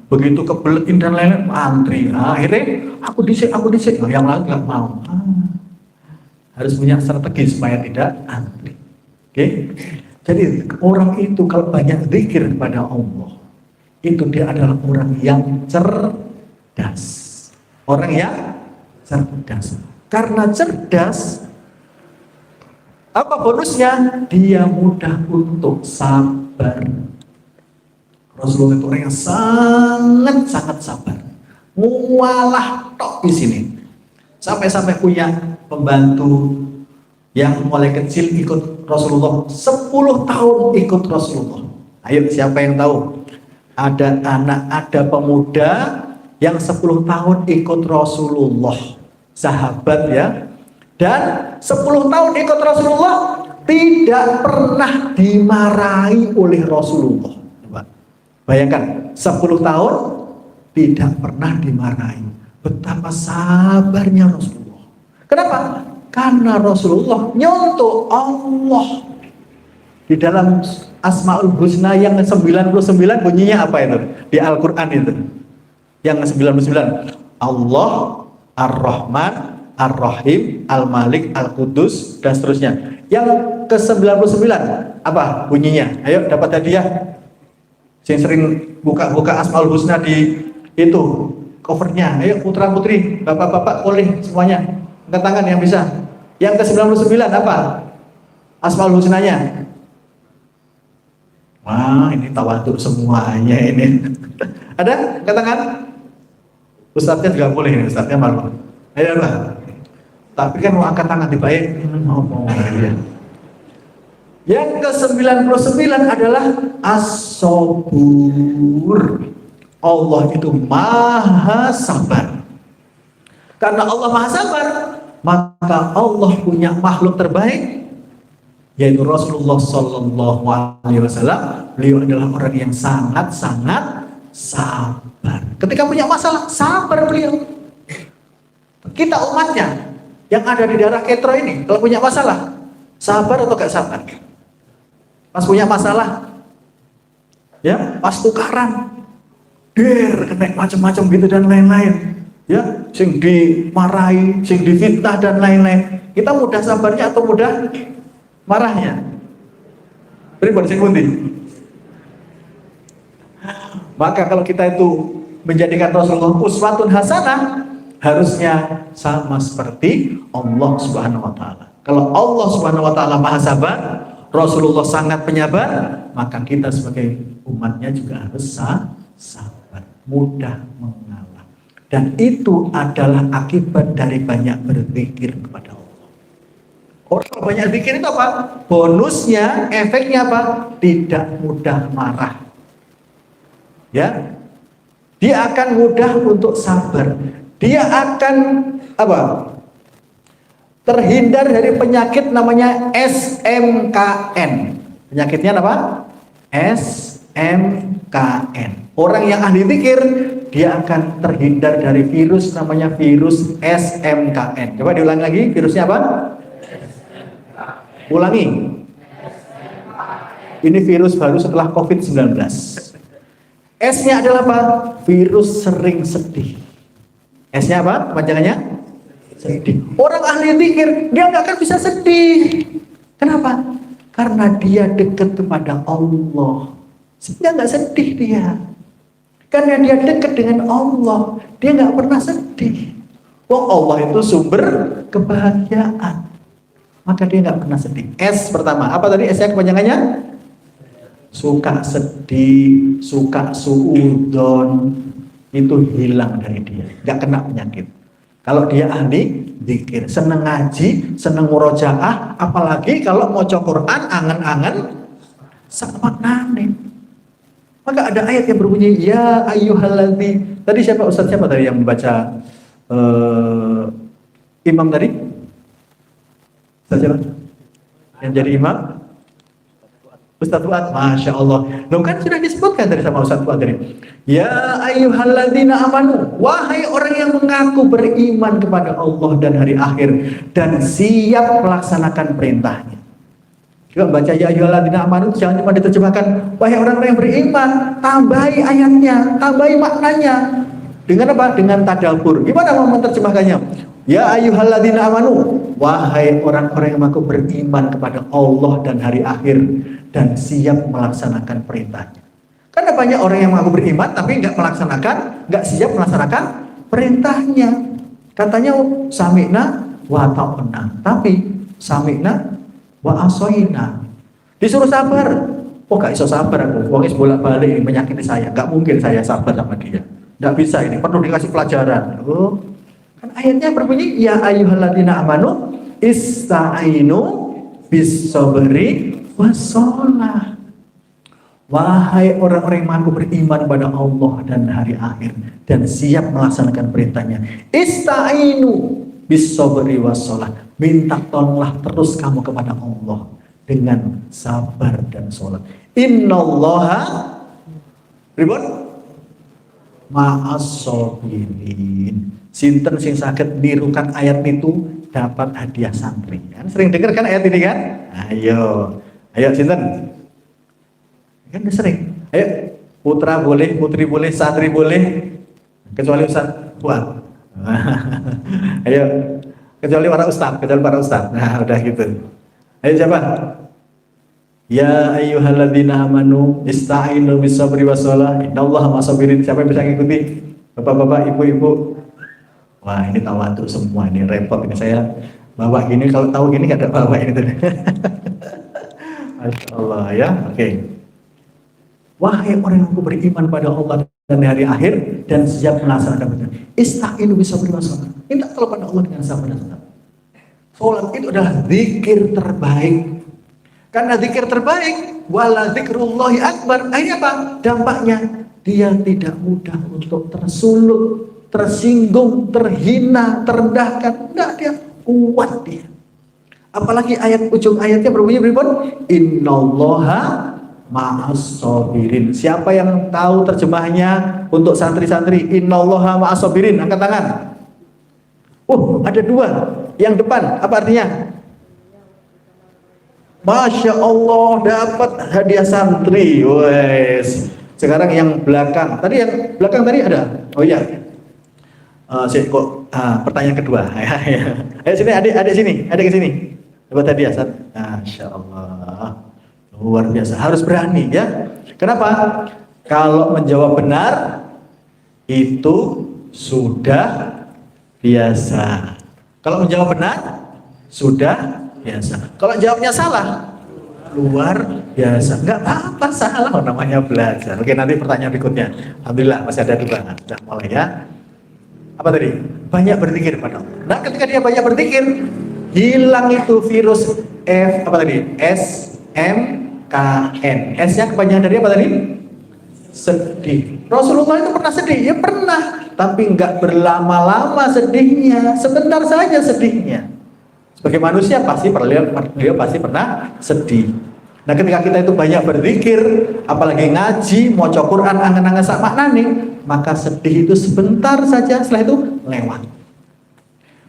Begitu kebeletin dan lain-lain antri. Nah, akhirnya aku disik. Nah, yang lain nggak mau. Harus punya strategi supaya tidak antri. Oke? Jadi orang itu kalau banyak zikir kepada Allah, itu dia adalah orang yang cerdas. Orang yang cerdas. Karena cerdas, apa bonusnya? Dia mudah untuk sabar. Rasulullah itu orang yang sangat sabar. Mualah tok di sini. Sampai punya pembantu yang mulai kecil ikut Rasulullah, 10 tahun ikut Rasulullah. Ayo, siapa yang tahu? Ada anak, ada pemuda yang 10 tahun ikut Rasulullah, sahabat ya. Dan 10 tahun ikut Rasulullah tidak pernah dimarahi oleh Rasulullah. Coba bayangkan, 10 tahun tidak pernah dimarahi. Betapa sabarnya Rasulullah. Kenapa? Karena Rasulullah nyontoh Allah. Di dalam Asmaul Husna yang 99 bunyinya apa itu? Di Al-Quran itu. Yang 99. Allah, Ar-Rahman, Ar-Rahim, Al-Malik, Al-Qudus, dan seterusnya. Yang ke-99 apa bunyinya? Ayo dapat hadiah. Yang sering buka Asmaul Husna di itu covernya. Ayo putra-putri, bapak-bapak boleh semuanya. Angkat tangan yang bisa. Yang ke-99 apa? Asmaul Husnanya. Wah, ini tawaduk semuanya ini. Ada? Angkat tangan. Ustadznya juga boleh ini, ustadznya malu. Ayo apa? Tapi kan mau angkat tangan dibayar. Ngomong ya. Yang ke-99 adalah as-sabur. Allah itu maha sabar. Karena Allah maha sabar, maka Allah punya makhluk terbaik, yaitu Rasulullah Sallallahu Alaihi Wasallam. Beliau adalah orang yang sangat sabar. Ketika punya masalah, sabar beliau. Kita umatnya yang ada di daerah Ketro ini, kalau punya masalah, sabar atau gak sabar? Pas punya masalah, ya, pas tukaran, kena macam-macam gitu dan lain-lain. Ya, sing dimarahi, sing difitnah dan lain-lain. Kita mudah sabarnya atau mudah marahnya? Pribadi sing pundi? Maka kalau kita itu menjadikan Rasulullah uswatun hasanah, harusnya sama seperti Allah Subhanahu wa taala. Kalau Allah Subhanahu wa taala maha sabar, Rasulullah sangat penyabar, maka kita sebagai umatnya juga harus sabar, mudah mengalah. Dan itu adalah akibat dari banyak berzikir kepada Allah. Orang banyak zikir itu apa? Bonusnya, efeknya apa? Tidak mudah marah. Ya, dia akan mudah untuk sabar. Dia akan apa? Terhindar dari penyakit namanya SMKN. Penyakitnya apa? SMKN. Orang yang ahli zikir, dia akan terhindar dari virus namanya virus SMKN. Coba diulangi lagi, virusnya apa? Ulangi. Ini virus baru setelah COVID-19. S-nya adalah apa? Virus sering sedih. S-nya apa? Panjangannya? Sedih. Orang ahli zikir, dia nggak akan bisa sedih. Kenapa? Karena dia dekat kepada Allah. Sehingga nggak sedih dia. Karena dia dekat dengan Allah, dia nggak pernah sedih. Wong Allah itu sumber kebahagiaan. Maka dia nggak pernah sedih. S pertama, apa tadi S-nya kepanjangannya? Suka sedih, suka suudon, itu hilang dari dia, nggak kena penyakit. Kalau dia ahli zikir, seneng ngaji, seneng murojaah, apalagi kalau mau Quran angen-angen sak maknane. Maka ada ayat yang berbunyi ya ayyuhalladzi. Tadi Ustaz siapa tadi yang membaca imam tadi? Ustaz siapa? Yang jadi imam? Ustaz Fuad, Masya Allah. Loh kan sudah disebutkan tadi sama Ustaz Fuad tadi. Ya ayyuhalladzina amanu, wahai orang yang mengaku beriman kepada Allah dan hari akhir dan siap melaksanakan perintahnya. Juga baca ya ayyuhalladzina amanu jangan cuma diterjemahkan wahai orang-orang yang beriman, tambahi ayatnya, tambahi maknanya. Dengan apa? Dengan tadabbur. Gimana mau menerjemahkannya? Ya ayyuhalladzina amanu, wahai orang-orang yang mengaku beriman kepada Allah dan hari akhir dan siap melaksanakan perintahnya. Karena banyak orang yang mengaku beriman tapi nggak siap melaksanakan perintahnya. Katanya sami'na wa ta'na, tapi sami'na wa asoina. Disuruh sabar. Oh gak iso sabar aku. Wong bolak-balik menyakiti saya. Gak mungkin saya sabar sama dia. Gak bisa ini. Perlu dikasih pelajaran. Oh, kan ayatnya berbunyi ya ayyuhalladzina amanu ista'inu bis sabri wassalah. Wahai orang-orang yang mampu beriman pada Allah dan hari akhir dan siap melaksanakan perintahnya. Ista'inu bis sabri wassalah. Minta tolonglah terus kamu kepada Allah dengan sabar dan sholat. Innallaha ribut ma'as-sabirin. Sinten sing saged nirukan ayat itu dapat hadiah santri. Kan sering dengar kan ayat ini kan? Ayo sinten? Kan udah sering. Ayo, putra boleh, putri boleh, santri boleh, kecuali Ustaz Fuad. Ayo, kecuali para ustaz. Nah, udah gitu. Ayo siapa? Ya ayyuhalladzina amanu ista'inu bis sabri wassalah innallaha ma'as-sabirin. Siapa yang bisa ngikuti? Bapak-bapak, ibu-ibu. Wah, ini tawadu semua, ini repot ini saya bawa gini, kalau tahu gini enggak ada bawa ini tadi. Masya Allah ya. Oke. Wahai orang yang beriman pada Allah dan hari akhir dan siap melaksanakan perintah. Ista'inu bis sabri wassalah. Minta tolong pada Allah dengan sabar dan salat. Salat itu adalah zikir terbaik. Karena zikir terbaik, wala zikrullahi akbar. Akhirnya apa? Dampaknya dia tidak mudah untuk tersulut, tersinggung, terhina, terendahkan. Enggak, dia kuat dia. Apalagi ujung ayatnya berbunyi berikut, innallaha ma'as-sabirin. Siapa yang tahu terjemahnya untuk santri-santri? Innallaha ma'as-sabirin, angkat tangan. Ada dua. Yang depan, apa artinya? Masya Allah, dapat hadiah santri. Wes. Sekarang yang belakang. Tadi yang belakang tadi ada. Oh iya. Pertanyaan kedua. Ayo sini, adik sini, adik ke sini. Dapat hadiah, Masya Allah. Luar biasa, harus berani ya. Kenapa? Kalau menjawab benar itu sudah biasa. Kalau menjawab benar sudah biasa. Kalau jawabnya salah luar biasa. Enggak apa-apa salah, namanya belajar. Oke, nanti pertanyaan berikutnya. Alhamdulillah masih ada dua. Sudah mulai ya. Apa tadi? Banyak berzikir pada Allah. Nah, ketika dia banyak berzikir, hilang itu virus SMKN. S-nya kepanjangan dari apa tadi? Sedih. Rasulullah itu pernah sedih? Ya pernah, tapi enggak berlama-lama sedihnya, sebentar saja sedihnya. Sebagai manusia beliau pasti pernah sedih. Nah, ketika kita itu banyak berzikir, apalagi ngaji, maca Quran angan-angan sak maknane, maka sedih itu sebentar saja, setelah itu lewat.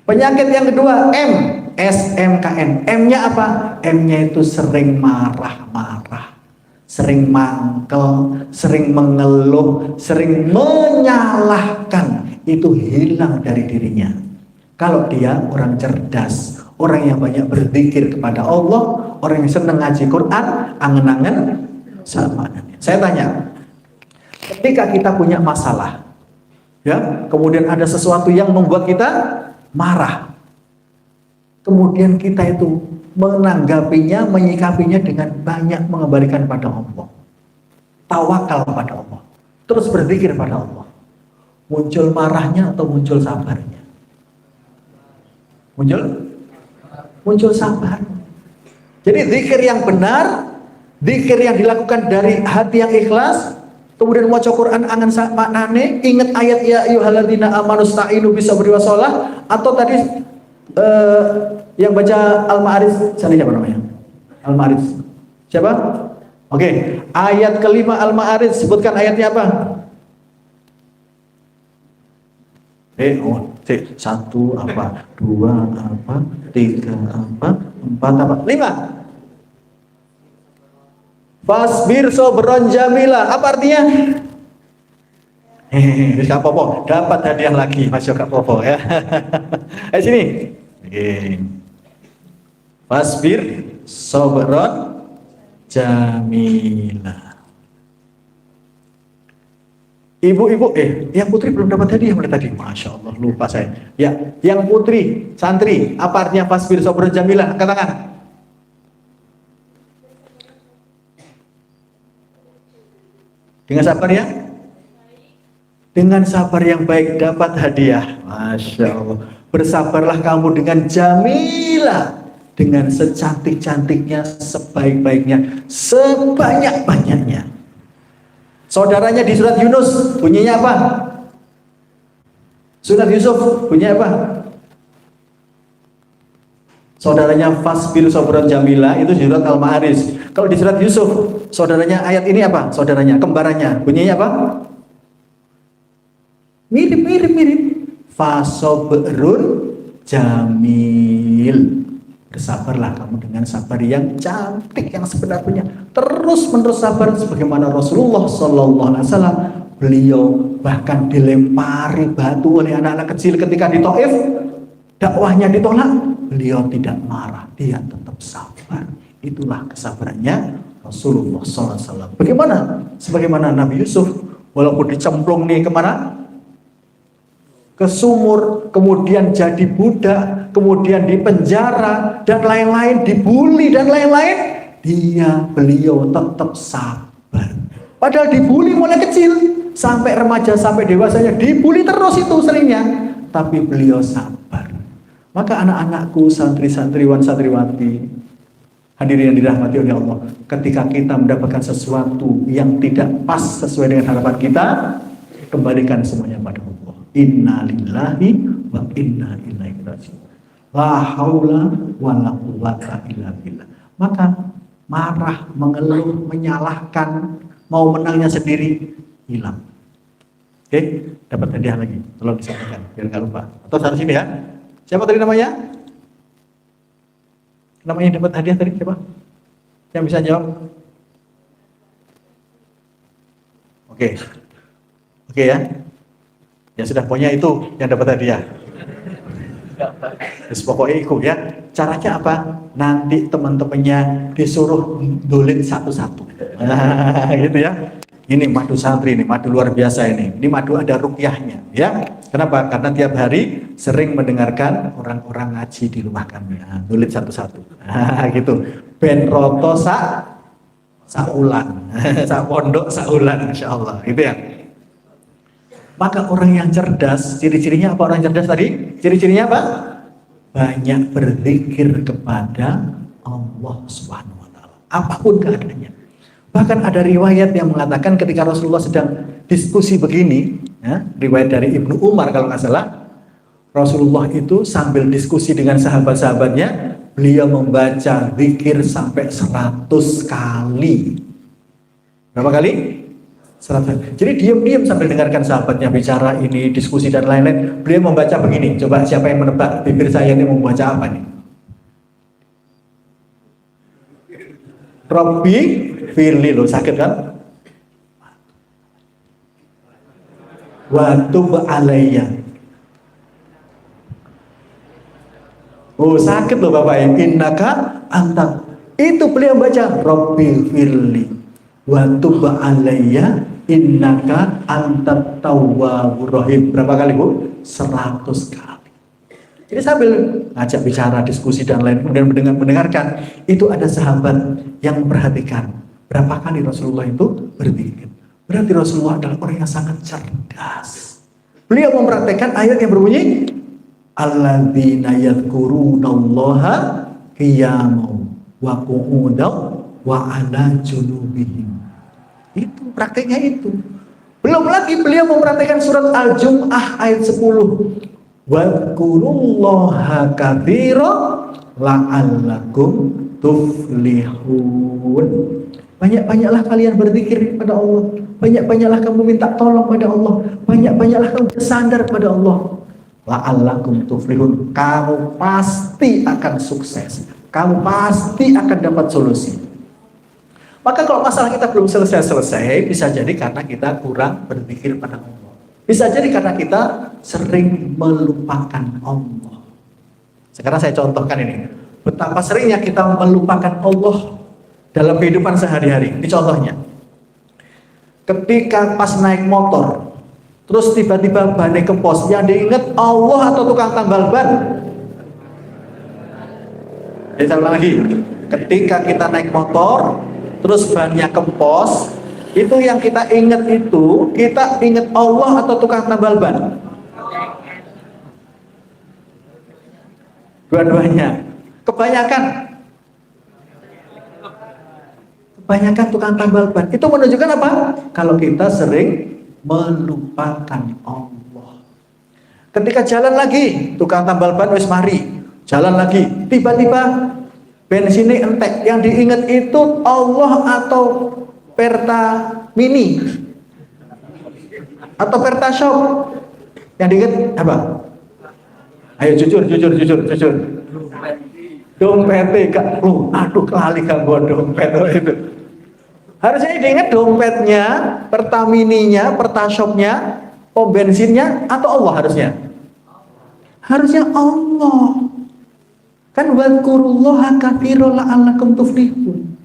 Penyakit yang kedua, SMKN. M-nya apa? M-nya itu sering marah-marah, sering mangkel, sering mengeluh, sering menyalahkan. Itu hilang dari dirinya. Kalau dia orang cerdas, orang yang banyak berzikir kepada Allah, orang yang senang ngaji Quran, angen-angen sama. Saya tanya, ketika kita punya masalah, ya, kemudian ada sesuatu yang membuat kita marah, kemudian kita itu menanggapinya, menyikapinya dengan banyak mengembalikan pada Allah, tawakal pada Allah, terus berzikir pada Allah. Muncul marahnya atau muncul sabarnya? Muncul sabar. Jadi zikir yang benar, zikir yang dilakukan dari hati yang ikhlas, kemudian maca Quran angan maknane, ingat ayat ya ayyuhalladzina amanu sta'inu bisabri wassalah, atau tadi yang baca Al-Ma'arij, siapa namanya? Al-Ma'arij. Siapa? Oke, ayat kelima Al-Ma'arij, sebutkan ayatnya apa? Satu apa? Dua apa? Tiga apa? Empat apa? Lima. Fasbir sobron jamila. Apa artinya? Kak Popo dapat hadiah lagi, masuk Kak Popo ya. Sini. Fasbir sobron jamila. Ibu-ibu, yang putri belum dapat hadiah mulai tadi. Masya Allah, lupa saya. Ya, yang putri, santri, apa artinya fasbir sobron jamila? Angkat tangan. Dengan sabar ya? Dengan sabar yang baik dapat hadiah. Masya Allah. Bersabarlah kamu dengan jamilah, dengan secantik-cantiknya, sebaik-baiknya, sebanyak-banyaknya. Saudaranya di surat Yunus bunyinya apa? Surat Yusuf bunyinya apa? Saudaranya fasbir sobron jamila itu surat Al-Ma'arij. Kalau di surat Yusuf, saudaranya ayat ini apa? Saudaranya, kembarannya bunyinya apa? Mirip. Fasobrun jamil. Bersabarlah kamu dengan sabar yang cantik, yang sebenarnya. Terus menerus sabar sebagaimana Rasulullah Sallallahu Alaihi Wasallam. Beliau bahkan dilempari batu oleh anak-anak kecil ketika di Taif. Dakwahnya ditolak, beliau tidak marah, dia tetap sabar. Itulah kesabarannya Rasulullah Sallallahu Alaihi Wasallam. Bagaimana? Sebagaimana Nabi Yusuf, walaupun dicemplung nih kemana? Ke sumur, kemudian jadi budak, kemudian dipenjara dan lain-lain, dibully dan lain-lain, beliau tetap sabar. Padahal dibully mulai kecil sampai remaja, sampai dewasanya dibully terus itu seringnya, tapi beliau sabar. Maka anak-anakku, santri-santriwan, santriwati, hadirin yang dirahmati oleh Allah, ketika kita mendapatkan sesuatu yang tidak pas sesuai dengan harapan kita, kembalikan semuanya pada Allah. Inna lillahi wa inna ilaihi raji'un. La haula wa la quwwata illa billah. Maka marah, mengeluh, menyalahkan, mau menangnya sendiri hilang. Oke, dapat hadiah lagi. Tolong disampaikan biar nggak lupa. Atau taruh sini ya. Siapa tadi namanya? Namanya dapat hadiah tadi siapa? Yang bisa jawab? Oke ya. Ya sudah, pokoknya itu yang dapat hadiah. Terus pokoknya ikut ya. Caranya apa? Nanti teman-temannya disuruh dolit satu-satu. Nah, gitu ya. Ini madu santri, ini madu luar biasa ini. Ini madu ada ruqyahnya, ya. Kenapa? Karena tiap hari sering mendengarkan orang-orang ngaji di rumah kami. Nah, dolit satu-satu. Nah, gitu. Ben roto saulan, sak pondok saulan, insyaallah. Gitu ya. Maka orang yang cerdas, ciri-cirinya apa orang cerdas tadi? Ciri-cirinya apa? Banyak berzikir kepada Allah Subhanahu wa taala, apapun keadaannya. Bahkan ada riwayat yang mengatakan ketika Rasulullah sedang diskusi begini, ya, riwayat dari Ibnu Umar kalau nggak salah, Rasulullah itu sambil diskusi dengan sahabat-sahabatnya, beliau membaca zikir sampai 100 kali. Berapa kali? 100. Jadi diam-diam sambil dengarkan sahabatnya bicara ini, diskusi dan lain-lain. Beliau membaca begini. Coba siapa yang menebak bibir saya ini membaca apa nih? Rabbi firli, loh sakit kan? Wa tub alayya. Oh sakit loh Bapak ya. Innaka anta. Itu beliau baca Rabbi firli wa tub alayya innaka antat tawwabur rahim. Berapa kali Bu? 100 kali. Jadi sambil ngajak bicara, diskusi dan lain, kemudian mendengarkan, itu ada sahabat yang memperhatikan berapa kali Rasulullah itu berzikir. Berarti Rasulullah adalah orang yang sangat cerdas. Beliau mempraktekkan ayat yang berbunyi alladzina yadhkurunallaha qiyaman wa qu'udan wa 'ala junubihim. Itu prakteknya itu. Belum lagi beliau mempraktikkan surat Al-Jum'ah ayat 10. Wadhkurullaha katsiran la'allakum tuflihun. Banyak-banyaklah kalian berzikir kepada Allah. Banyak-banyaklah kamu minta tolong pada Allah. Banyak-banyaklah kamu bersandar pada Allah. La'allakum tuflihun. Kamu pasti akan sukses. Kamu pasti akan dapat solusi. Maka kalau masalah kita belum selesai-selesai, bisa jadi karena kita kurang berzikir pada Allah. Bisa jadi karena kita sering melupakan Allah. Sekarang saya contohkan ini. Betapa seringnya kita melupakan Allah dalam kehidupan sehari-hari. Ini contohnya. Ketika pas naik motor, terus tiba-tiba bannya kempos, yang diingat Allah atau tukang tambal ban? Saya ulang lagi. Ketika kita naik motor, terus bannya kempos, itu yang kita ingat itu, kita ingat Allah atau tukang tambal ban? Dua-duanya. Kebanyakan tukang tambal ban. Itu menunjukkan apa? Kalau kita sering melupakan Allah. Ketika jalan lagi, tukang tambal ban wis mari, jalan lagi, tiba-tiba bensinnya entek. Yang diingat itu Allah atau Perta Mini atau Perta Shop? Yang diingat apa? Ayo jujur. Dompetnya gak, aduh kelali gak bawa dompet itu. Harusnya diingat dompetnya, Pertamininya, Pertashopnya, pom bensinnya, atau Allah harusnya? Harusnya Allah. Kan wadhkurullaha katsiran la'allakum tuflihun.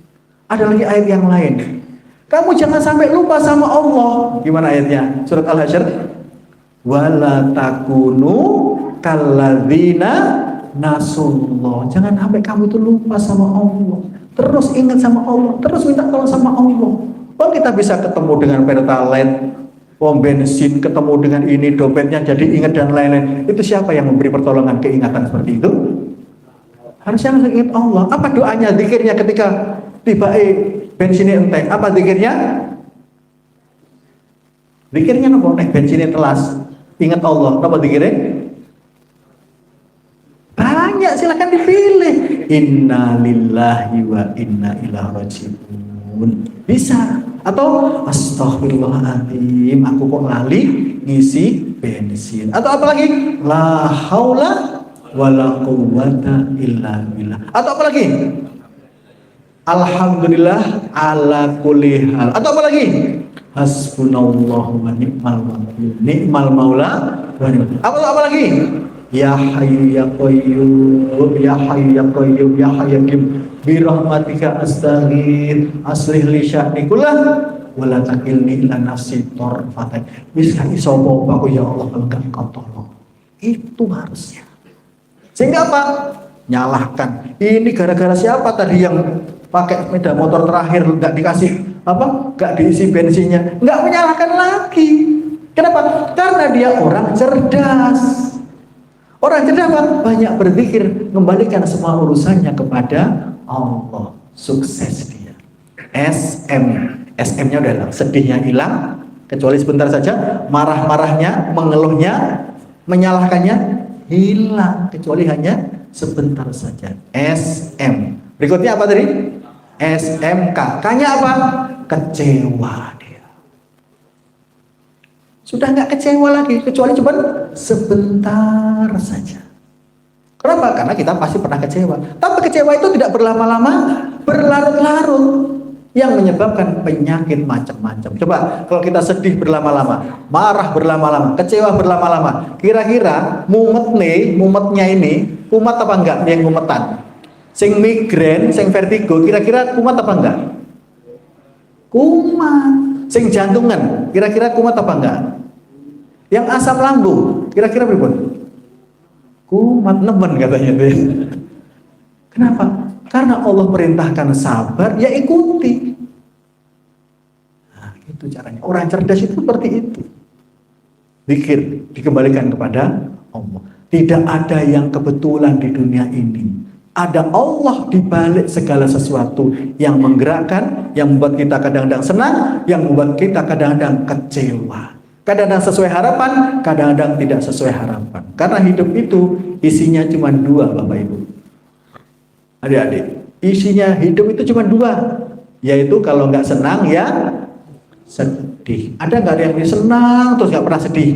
Ada lagi ayat yang lain. Kamu jangan sampai lupa sama Allah. Gimana ayatnya? Surat Al-Hasyr. Wala takunu kalladzina nasullah. Jangan sampai kamu itu lupa sama Allah. Terus ingat sama Allah, terus minta tolong sama Allah. Kalau kita bisa ketemu dengan pertalite, pom bensin, ketemu dengan ini, dompetnya jadi ingat dan lain-lain. Itu siapa yang memberi pertolongan keingatan seperti itu? Harusnya langsung ingat Allah. Apa doanya, zikirnya ketika tiba bensinnya entek? Apa zikirnya? Zikirnya apa? Bensinnya telas. Ingat Allah. Apa zikirnya? Banyak, silakan dipilih. Inna lillahi wa inna ilaihi raji'un. Bisa. Atau astaghfirullahaladzim, aku kok lali ngisi bensin. Atau apa lagi? La haula wala quwwata illa billah. Atau apa lagi? Alhamdulillah ala kulli hal. Atau apa lagi? Hasbunallahu wa ni'mal wakil. Ni'mal maula wa ni'mal. Apa lagi? Ya Hayyu ya Qayyum, ya Hayyu ya Qayyum, ya Hayyu ya Qayyum, bi rahmatika astaghith, aslih li sya'ni kullah wa la takilni ila nafsi tarfatan. Bisa iso apa ya Allah kalau Engkau tolong. Itu harusnya. Sehingga apa? Nyalahkan. Ini gara-gara siapa tadi yang pakai sepeda motor terakhir enggak dikasih apa? Enggak diisi bensinnya. Enggak menyalahkan lagi. Kenapa? Karena dia orang cerdas. Orang cerdas apa? Banyak berzikir, kembalikan semua urusannya kepada Allah. Sukses dia. SM-nya udah hilang, sedihnya hilang, kecuali sebentar saja. Marah-marahnya, mengeluhnya, menyalahkannya hilang, kecuali hanya sebentar saja. SM. Berikutnya apa tadi? SMK. K-nya apa? Kecewa. Sudah nggak kecewa lagi, kecuali cuma sebentar saja. Kenapa? Karena kita pasti pernah kecewa. Tapi kecewa itu tidak berlama-lama, berlarut-larut, yang menyebabkan penyakit macam-macam. Coba kalau kita sedih berlama-lama, marah berlama-lama, kecewa berlama-lama, kira-kira mumetnya ini kumat apa enggak? Yang mumetan, sing migrain, sing vertigo, kira-kira kumat apa enggak? Kumat. Sing jantungan, kira-kira kumat apa enggak? Yang asam lambung, kira-kira berapa? Kumat nemen katanya deh. Kenapa? Karena Allah perintahkan sabar, ya ikuti. Nah, itu caranya. Orang cerdas itu seperti itu. Zikir dikembalikan kepada Allah. Tidak ada yang kebetulan di dunia ini. Ada Allah di balik segala sesuatu yang menggerakkan, yang membuat kita kadang-kadang senang, yang membuat kita kadang-kadang kecewa. Kadang-kadang sesuai harapan, kadang-kadang tidak sesuai harapan. Karena hidup itu isinya cuma dua, Bapak Ibu. Adik-adik, isinya hidup itu cuma dua. Yaitu kalau nggak senang ya sedih. Ada nggak yang senang terus nggak pernah sedih?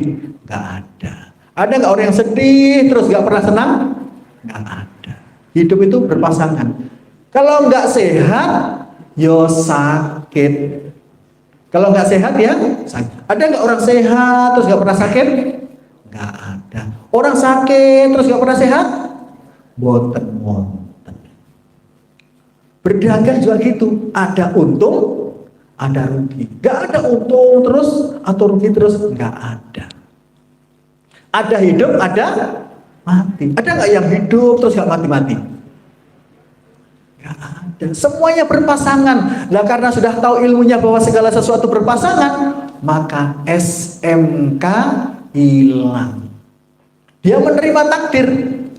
Nggak ada. Ada nggak orang yang sedih terus nggak pernah senang? Nggak ada. Hidup itu berpasangan. Kalau nggak sehat, yo sakit. Kalau nggak sehat ya sakit. Ada nggak orang sehat terus nggak pernah sakit? Nggak ada. Orang sakit terus nggak pernah sehat? Boten. Berdagang juga gitu. Ada untung, ada rugi. Nggak ada untung terus atau rugi terus, nggak ada. Ada hidup, ada mati. Ada nggak yang hidup terus nggak mati-mati? Nggak ada. Semuanya berpasangan. Nah karena sudah tahu ilmunya bahwa segala sesuatu berpasangan, maka SMK hilang. Dia menerima takdir.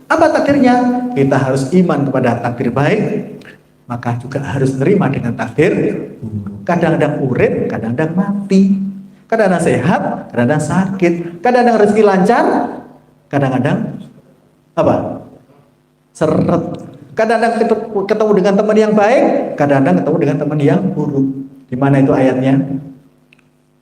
Apa takdirnya? Kita harus iman kepada takdir baik, maka juga harus menerima dengan takdir buruk. Kadang-kadang urip, kadang-kadang mati. Kadang-kadang sehat, kadang-kadang sakit. Kadang-kadang rezeki lancar, kadang-kadang apa? Seret. Kadang-kadang ketemu dengan teman yang baik, kadang-kadang ketemu dengan teman yang buruk. Di mana itu ayatnya?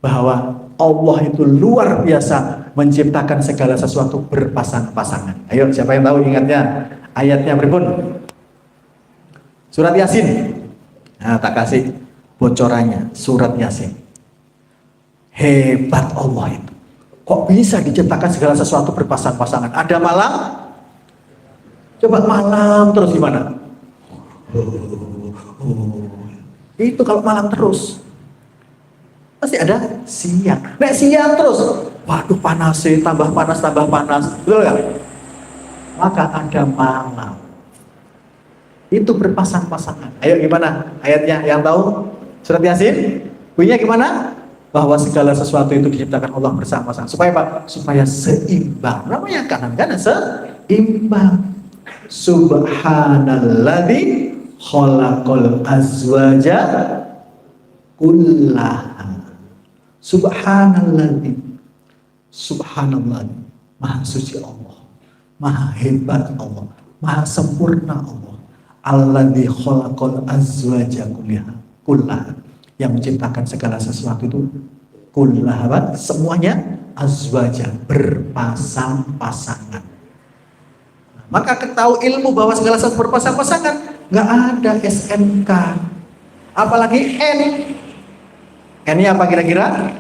Bahwa Allah itu luar biasa menciptakan segala sesuatu berpasang-pasangan. Ayo, siapa yang tahu ingatnya? Ayatnya berikut. Surat Yasin. Nah, tak kasih bocorannya. Surat Yasin. Hebat Allah itu. Kok bisa diciptakan segala sesuatu berpasang-pasangan? Ada malam, coba malam terus gimana? Itu kalau malam terus. Pasti ada siang. Nek siang terus, waduh panas sih, tambah panas, betul nggak? Maka ada malam. Itu berpasang-pasangan. Ayo gimana? Ayatnya yang tahu? Surat Yasin? Bunyinya gimana? Bahwa segala sesuatu itu diciptakan Allah bersama-sama. Supaya apa? Supaya seimbang. Namanya kanan-kanan seimbang. Subhanalladzi khalaqal azwaja kullaha. Subhanalladzi. Subhanallah. Maha suci Allah. Maha hebat Allah. Maha sempurna Allah. Alladzi khalaqal azwaja kullaha. Yang menciptakan segala sesuatu itu kullaha, semuanya azwaja, berpasang-pasangan. Maka ketahui ilmu bahwa segala sesuatu berpasang-pasangan, nggak ada SMK, apalagi N. N-nya apa kira-kira?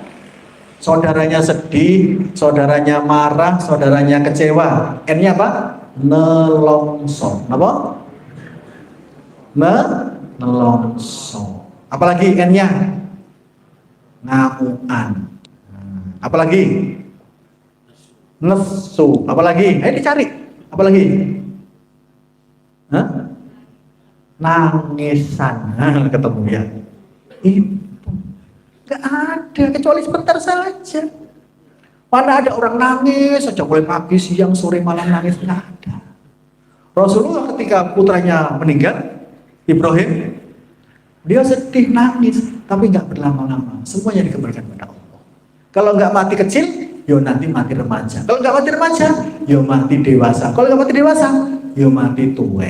Saudaranya sedih, saudaranya marah, saudaranya kecewa. N-nya apa? Nelongso. Apa? Nelongso. Apalagi N-nya? Ngamuan. Apalagi? Nesu. Apalagi? Ayo dicari. Apalagi? Hah? Nangisan. Ketemu ya. Itu. Gak ada. Kecuali sebentar saja. Mana ada orang nangis saja. Mulai pagi, siang, sore, malam nangis. Gak ada. Rasulullah ketika putranya meninggal, Ibrahim, dia sedih, nangis, tapi nggak berlama-lama. Semuanya dikembalikan pada Allah. Kalau nggak mati kecil, yo nanti mati remaja. Kalau nggak mati remaja, yo mati dewasa. Kalau nggak mati dewasa, yo mati tua.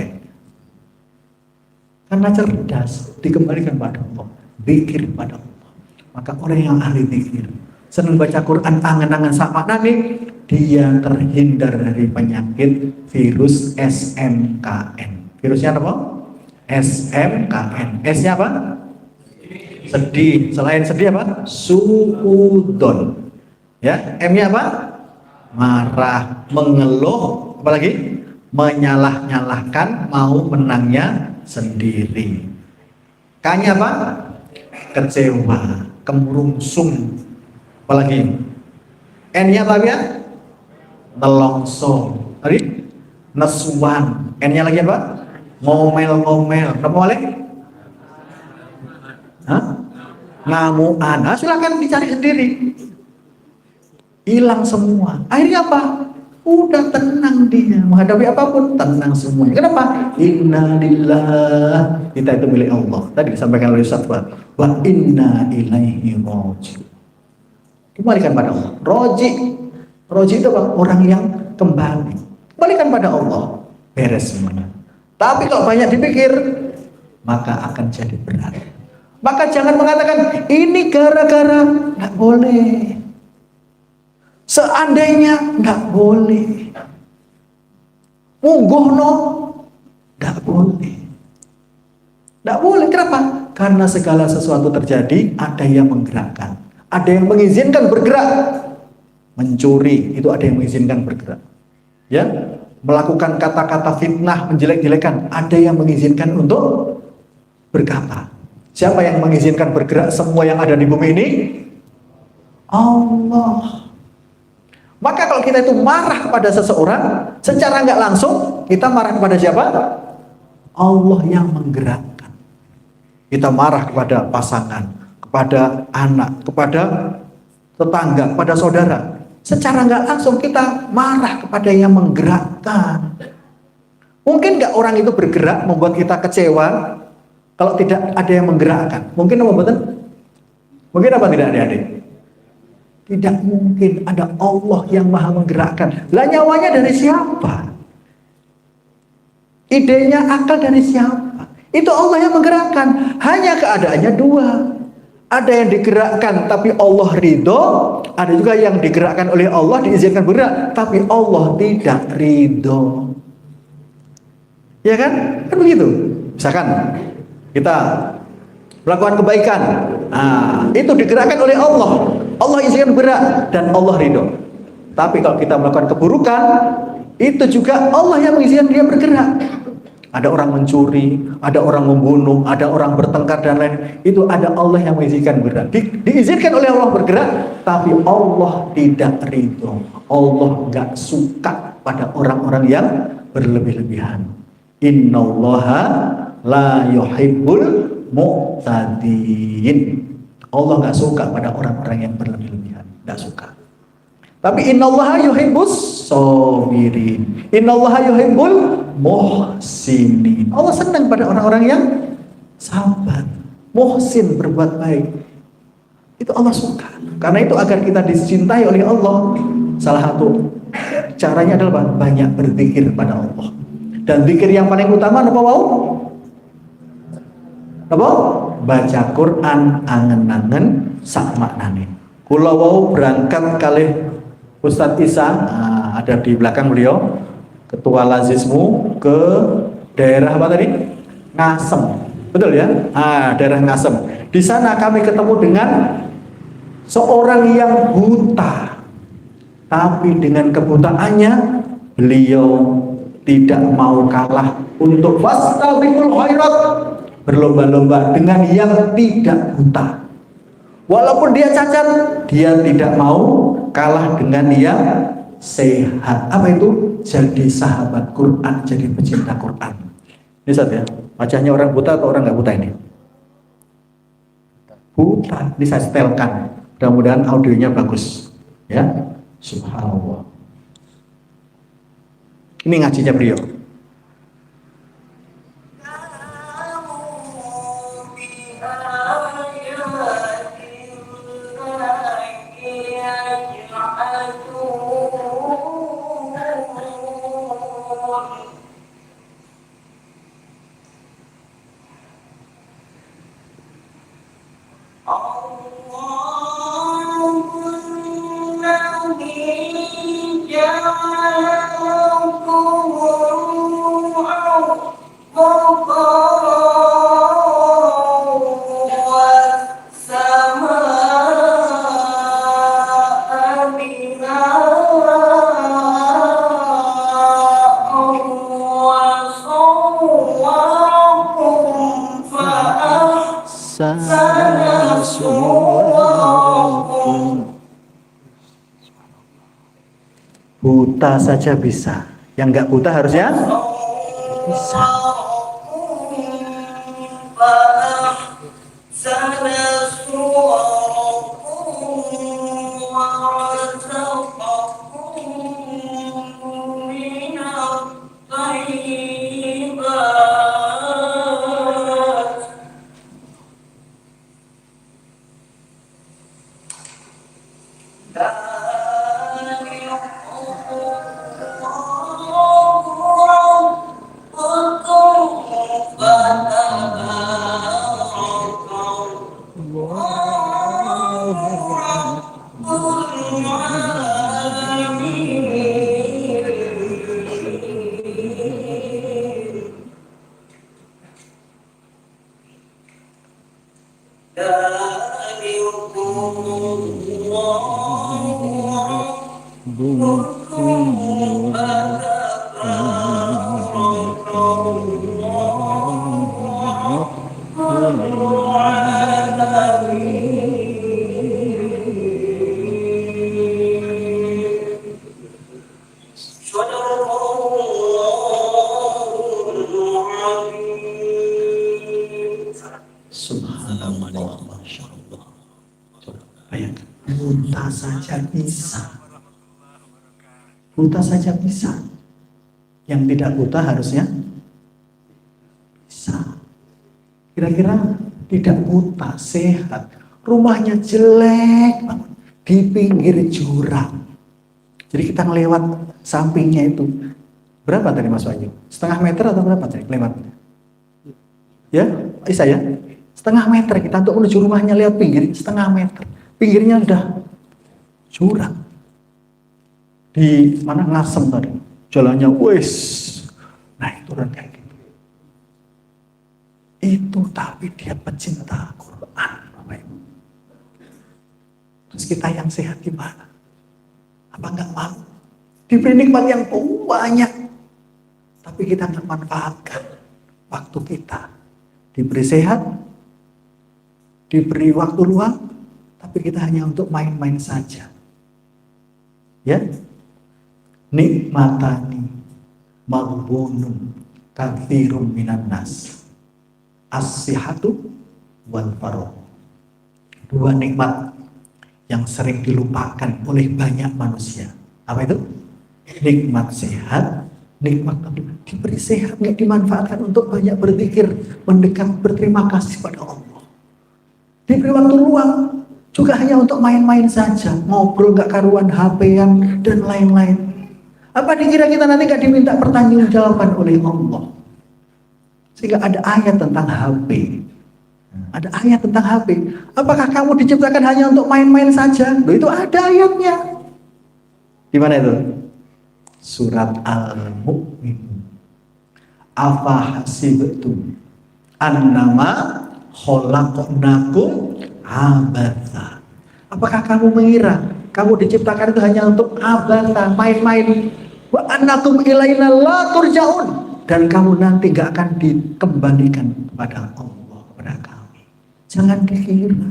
Karena cerdas, dikembalikan pada Allah. Zikir pada Allah. Maka orang yang ahli zikir, senang baca Quran, angan-angan sama nabi, dia terhindar dari penyakit virus SMKN. Virusnya apa? SMKN. S-nya apa? Sedih. Selain sedih apa? Suudon. Ya, M-nya apa? Marah, mengeluh, apalagi menyalah-nyalahkan, mau menangnya sendiri. K-nya apa? Kecewa, kemurungsung. Apalagi? N-nya apa ya? Nelongso. Tadi nesuan. N-nya lagi apa? Ngomel-ngomel. Kamu boleh? Hah? Ngamuan. Nah, silakan dicari sendiri. Hilang semua. Akhirnya apa? Udah tenang dia, menghadapi apapun tenang semuanya. Kenapa? Innalillah, kita itu milik Allah. Tadi disampaikan oleh Ustaz Fuad. Wa inna ilaihi raji'un. Kembalikan pada Allah. Roji itu apa? Orang yang kembali. Kembalikan pada Allah. Beres semuanya. Tapi kalau banyak dipikir, maka akan jadi berat. Maka jangan mengatakan ini gara-gara, nggak boleh. Seandainya nggak boleh. Munggono nggak boleh. Nggak boleh. Kenapa? Karena segala sesuatu terjadi, ada yang menggerakkan, ada yang mengizinkan bergerak. Mencuri itu ada yang mengizinkan bergerak. Ya, melakukan kata-kata fitnah, menjelek-jelekan, ada yang mengizinkan untuk berkata. Siapa yang mengizinkan bergerak semua yang ada di bumi ini? Allah. Maka kalau kita itu marah kepada seseorang, secara nggak langsung kita marah kepada siapa? Allah yang menggerakkan. Kita marah kepada pasangan, kepada anak, kepada tetangga, kepada saudara. Secara nggak langsung kita marah kepada yang menggerakkan. Mungkin nggak orang itu bergerak membuat kita kecewa kalau tidak ada yang menggerakkan. Mungkin apa betul? Mungkin apa tidak adik-adik? Tidak mungkin, ada Allah yang maha menggerakkan. Lah nyawanya dari siapa? Idenya, akal dari siapa? Itu Allah yang menggerakkan. Hanya keadaannya dua. Ada yang digerakkan tapi Allah ridho. Ada juga yang digerakkan oleh Allah, diizinkan bergerak, tapi Allah tidak ridho. Ya kan? Kan begitu. Misalkan kita melakukan kebaikan, nah, itu digerakkan oleh Allah. Allah izinkan bergerak dan Allah ridho. Tapi kalau kita melakukan keburukan, itu juga Allah yang mengizinkan dia bergerak. Ada orang mencuri, ada orang membunuh, ada orang bertengkar dan lain. Itu ada Allah yang mengizinkan bergerak. Diizinkan oleh Allah bergerak, tapi Allah tidak ridho. Allah nggak suka pada orang-orang yang berlebih-lebihan. Innallaha la yuhibbul mu'tadin. Allah nggak suka pada orang-orang yang berlebih-lebihan, nggak suka. Tapi innallaha yuhibbus sabirin. Innallaha yuhibbul muhsinin. Allah senang pada orang-orang yang sabar, muhsin, berbuat baik. Itu Allah suka. Karena itu agar kita dicintai oleh Allah, salah satu caranya adalah banyak berzikir pada Allah. Dan zikir yang paling utama apa wau? Apa? Baca Quran angen-angen sak maknane. Kula wau berangkat kalih Ustadz Isa, ada di belakang beliau, ketua Lazismu, ke daerah apa tadi? Ngasem, betul ya? Daerah Ngasem. Di sana kami ketemu dengan seorang yang buta, tapi dengan kebutaannya beliau tidak mau kalah untuk fastabiqul khairat, berlomba-lomba dengan yang tidak buta. Walaupun dia cacat, dia tidak mau kalah dengan yang sehat. Apa itu? Jadi sahabat Quran, jadi pecinta Quran. Ini saja. Wajahnya orang buta atau orang nggak buta ini? Buta. Ini saya setelkan. Mudah-mudahan audionya bagus. Ya, subhanallah. Ini ngajinya beliau. Buta saja bisa, yang nggak buta harusnya bisa. Subhanallah, Masya Allah. Bayangkan, buta saja bisa. Buta saja bisa. Yang tidak buta harusnya bisa. Kira-kira tidak buta, sehat, rumahnya jelek banget, di pinggir jurang. Jadi kita ngelewat sampingnya itu. Berapa tadi Mas Wahyu? Setengah meter atau berapa tadi lewat? Ya, Isa ya? Setengah meter kita untuk menuju rumahnya lewat pinggir, setengah meter. Pinggirnya udah jurang. Di mana Ngasem tadi? Jalannya wes naik turun kayak gitu. Itu tapi dia pecinta Quran, Bapak Ibu. Terus kita yang sehat gimana? Apa enggak mau? Diberi nikmat yang banyak, tapi kita enggak manfaatkan waktu kita. Diberi sehat, diberi waktu luang, tapi kita hanya untuk main-main saja. Ya, nikmatani maghbunun katsirum minan nas, as-sihhatu wal faragh. Dua nikmat yang sering dilupakan oleh banyak manusia. Apa itu? Nikmat sehat, nikmat diberi sehat, nggak dimanfaatkan untuk banyak berzikir, mendekat, berterima kasih pada Allah. Diberi waktu luang juga hanya untuk main-main saja, ngobrol nggak karuan, HP-an dan lain-lain. Apa dikira kita nanti nggak diminta pertanggungjawaban oleh Allah? Sehingga ada ayat tentang HP. Ada ayat tentang HP. Apakah kamu diciptakan hanya untuk main-main saja? Loh, itu ada ayatnya. Di mana itu? Surat Al-Mu'minun. Afa hasibtum annama khalaqnakum abatha. Apakah kamu mengira kamu diciptakan itu hanya untuk abatha, main-main? Wa annakum ilaina la turja'un. Dan kamu nanti gak akan dikembalikan kepada Allah, kepada kami. Jangan dikira.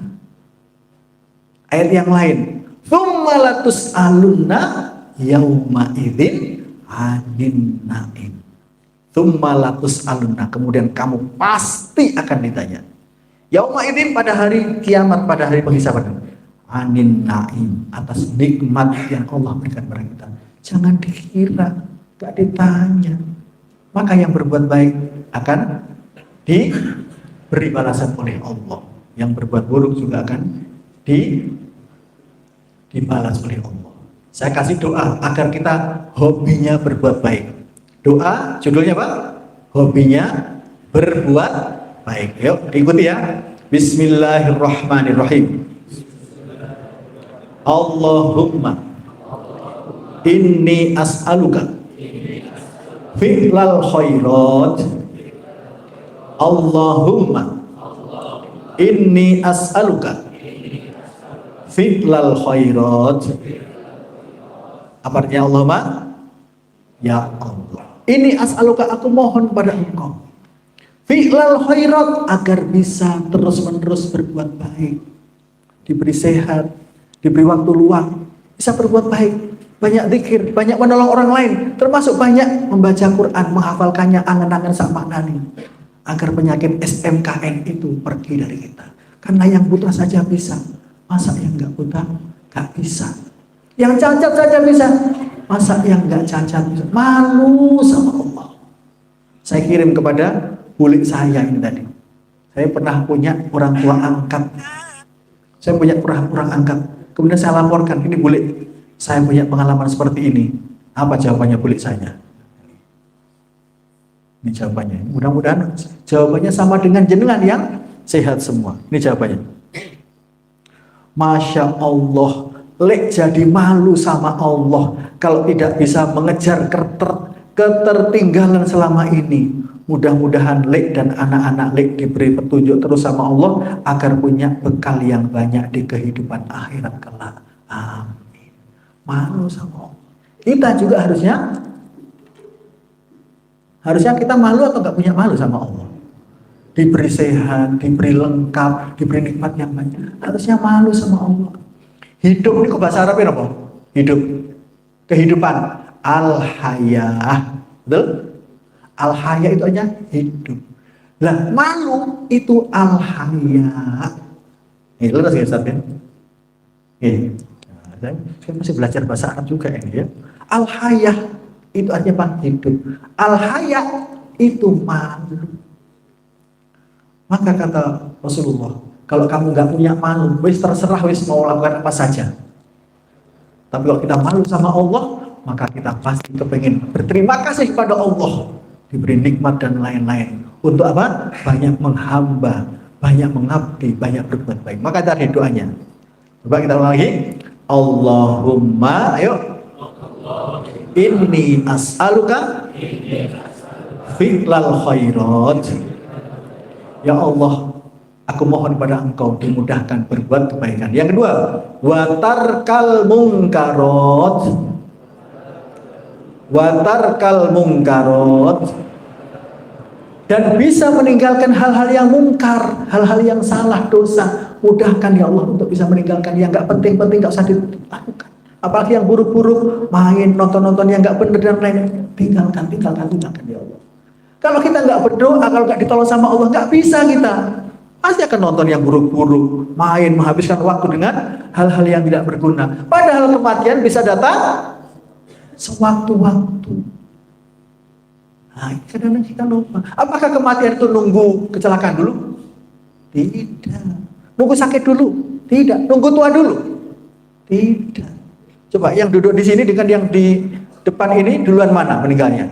Ayat yang lain, tsumma latus'alunna yauma idzin 'anin na'im. Tsumma latus'alunna, kemudian kamu pasti akan ditanya. Yauma idzin, pada hari kiamat, pada hari penghisaban. 'Anin na'im, atas nikmat yang Allah berikan kepada kita. Jangan dikira, gak ditanya. Maka yang berbuat baik akan diberi balasan oleh Allah. Yang berbuat buruk juga akan dibalas oleh Allah. Saya kasih doa agar kita hobinya berbuat baik. Doa judulnya apa? Hobinya berbuat baik. Yuk ikuti ya. Bismillahirrahmanirrahim. Allahumma inni as'aluka fi'lal khairat. Allahumma inni as'aluka fi'lal khairat. Apa artinya Allahumma? Ya Allah, ini as'aluka, aku mohon pada Engkau, fi'lal khairat, agar bisa terus-menerus berbuat baik, diberi sehat, diberi waktu luang, bisa berbuat baik, banyak zikir, banyak menolong orang lain, termasuk banyak membaca Quran, menghafalkannya, angan-angan sak maknani, agar penyakit SMKN itu pergi dari kita. Karena yang buta saja bisa, masa yang nggak buta nggak bisa? Yang cacat saja bisa, masa yang nggak cacat bisa? Malu sama Allah. Saya kirim kepada bulik saya ini tadi. Saya pernah punya orang tua angkat. Saya punya orang angkat. Kemudian saya laporkan, ini bulik, saya punya pengalaman seperti ini. Apa jawabannya bulik saya? Ini jawabannya. Mudah-mudahan jawabannya sama dengan jenengan yang sehat semua. Ini jawabannya. Masya Allah, lek jadi malu sama Allah kalau tidak bisa mengejar ketertinggalan selama ini. Mudah-mudahan lek dan anak-anak lek diberi petunjuk terus sama Allah agar punya bekal yang banyak di kehidupan akhirat kelak. Amin. Malu sama Allah. Kita juga harusnya kita malu atau nggak punya malu sama Allah? Diberi sehat, diberi lengkap, diberi nikmat yang banyak. Harusnya malu sama Allah. Hidup ini kok bahasa Arabnya apa? Hidup. Kehidupan. Al-hayah. Betul? Al-hayah itu aja hidup. Lah, malu itu al-hayah. Lepas ya Ustaz ya? Saya masih belajar bahasa Arab juga ini ya. Al-hayah itu artinya apa? Hidup. Al-hayah itu malu. Maka kata Rasulullah, kalau kamu nggak punya malu, wis terserah wis mau lakukan apa saja. Tapi kalau kita malu sama Allah, maka kita pasti kepengen berterima kasih kepada Allah, diberi nikmat dan lain-lain. Untuk apa? Banyak menghamba, banyak mengabdi, banyak berbuat baik. Maka dari doanya. Coba kita ulang lagi. Allahumma, ayo. Inni as'aluka fi'lal khairat. Ya Allah, aku mohon pada Engkau dimudahkan berbuat kebaikan. Yang kedua, wa tarkal munkarat. Wa tarkal munkarat. Dan bisa meninggalkan hal-hal yang mungkar, hal-hal yang salah, dosa. Mudahkan ya Allah untuk bisa meninggalkan yang nggak penting-penting, nggak usah dilakukan. Apalagi yang buruk-buruk, main, nonton-nonton yang nggak benar dan lain-lain. Tinggalkan ya Allah. Kalau kita nggak berdoa, kalau nggak ditolong sama Allah, nggak bisa kita. Pasti akan nonton yang buruk-buruk, main, menghabiskan waktu dengan hal-hal yang tidak berguna. Padahal kematian bisa datang sewaktu-waktu. Nah, kadang-kadang kita lupa. Apakah kematian itu nunggu kecelakaan dulu? Tidak. Nunggu sakit dulu? Tidak. Nunggu tua dulu? Tidak. Coba yang duduk di sini dengan yang di depan ini duluan mana meninggalnya?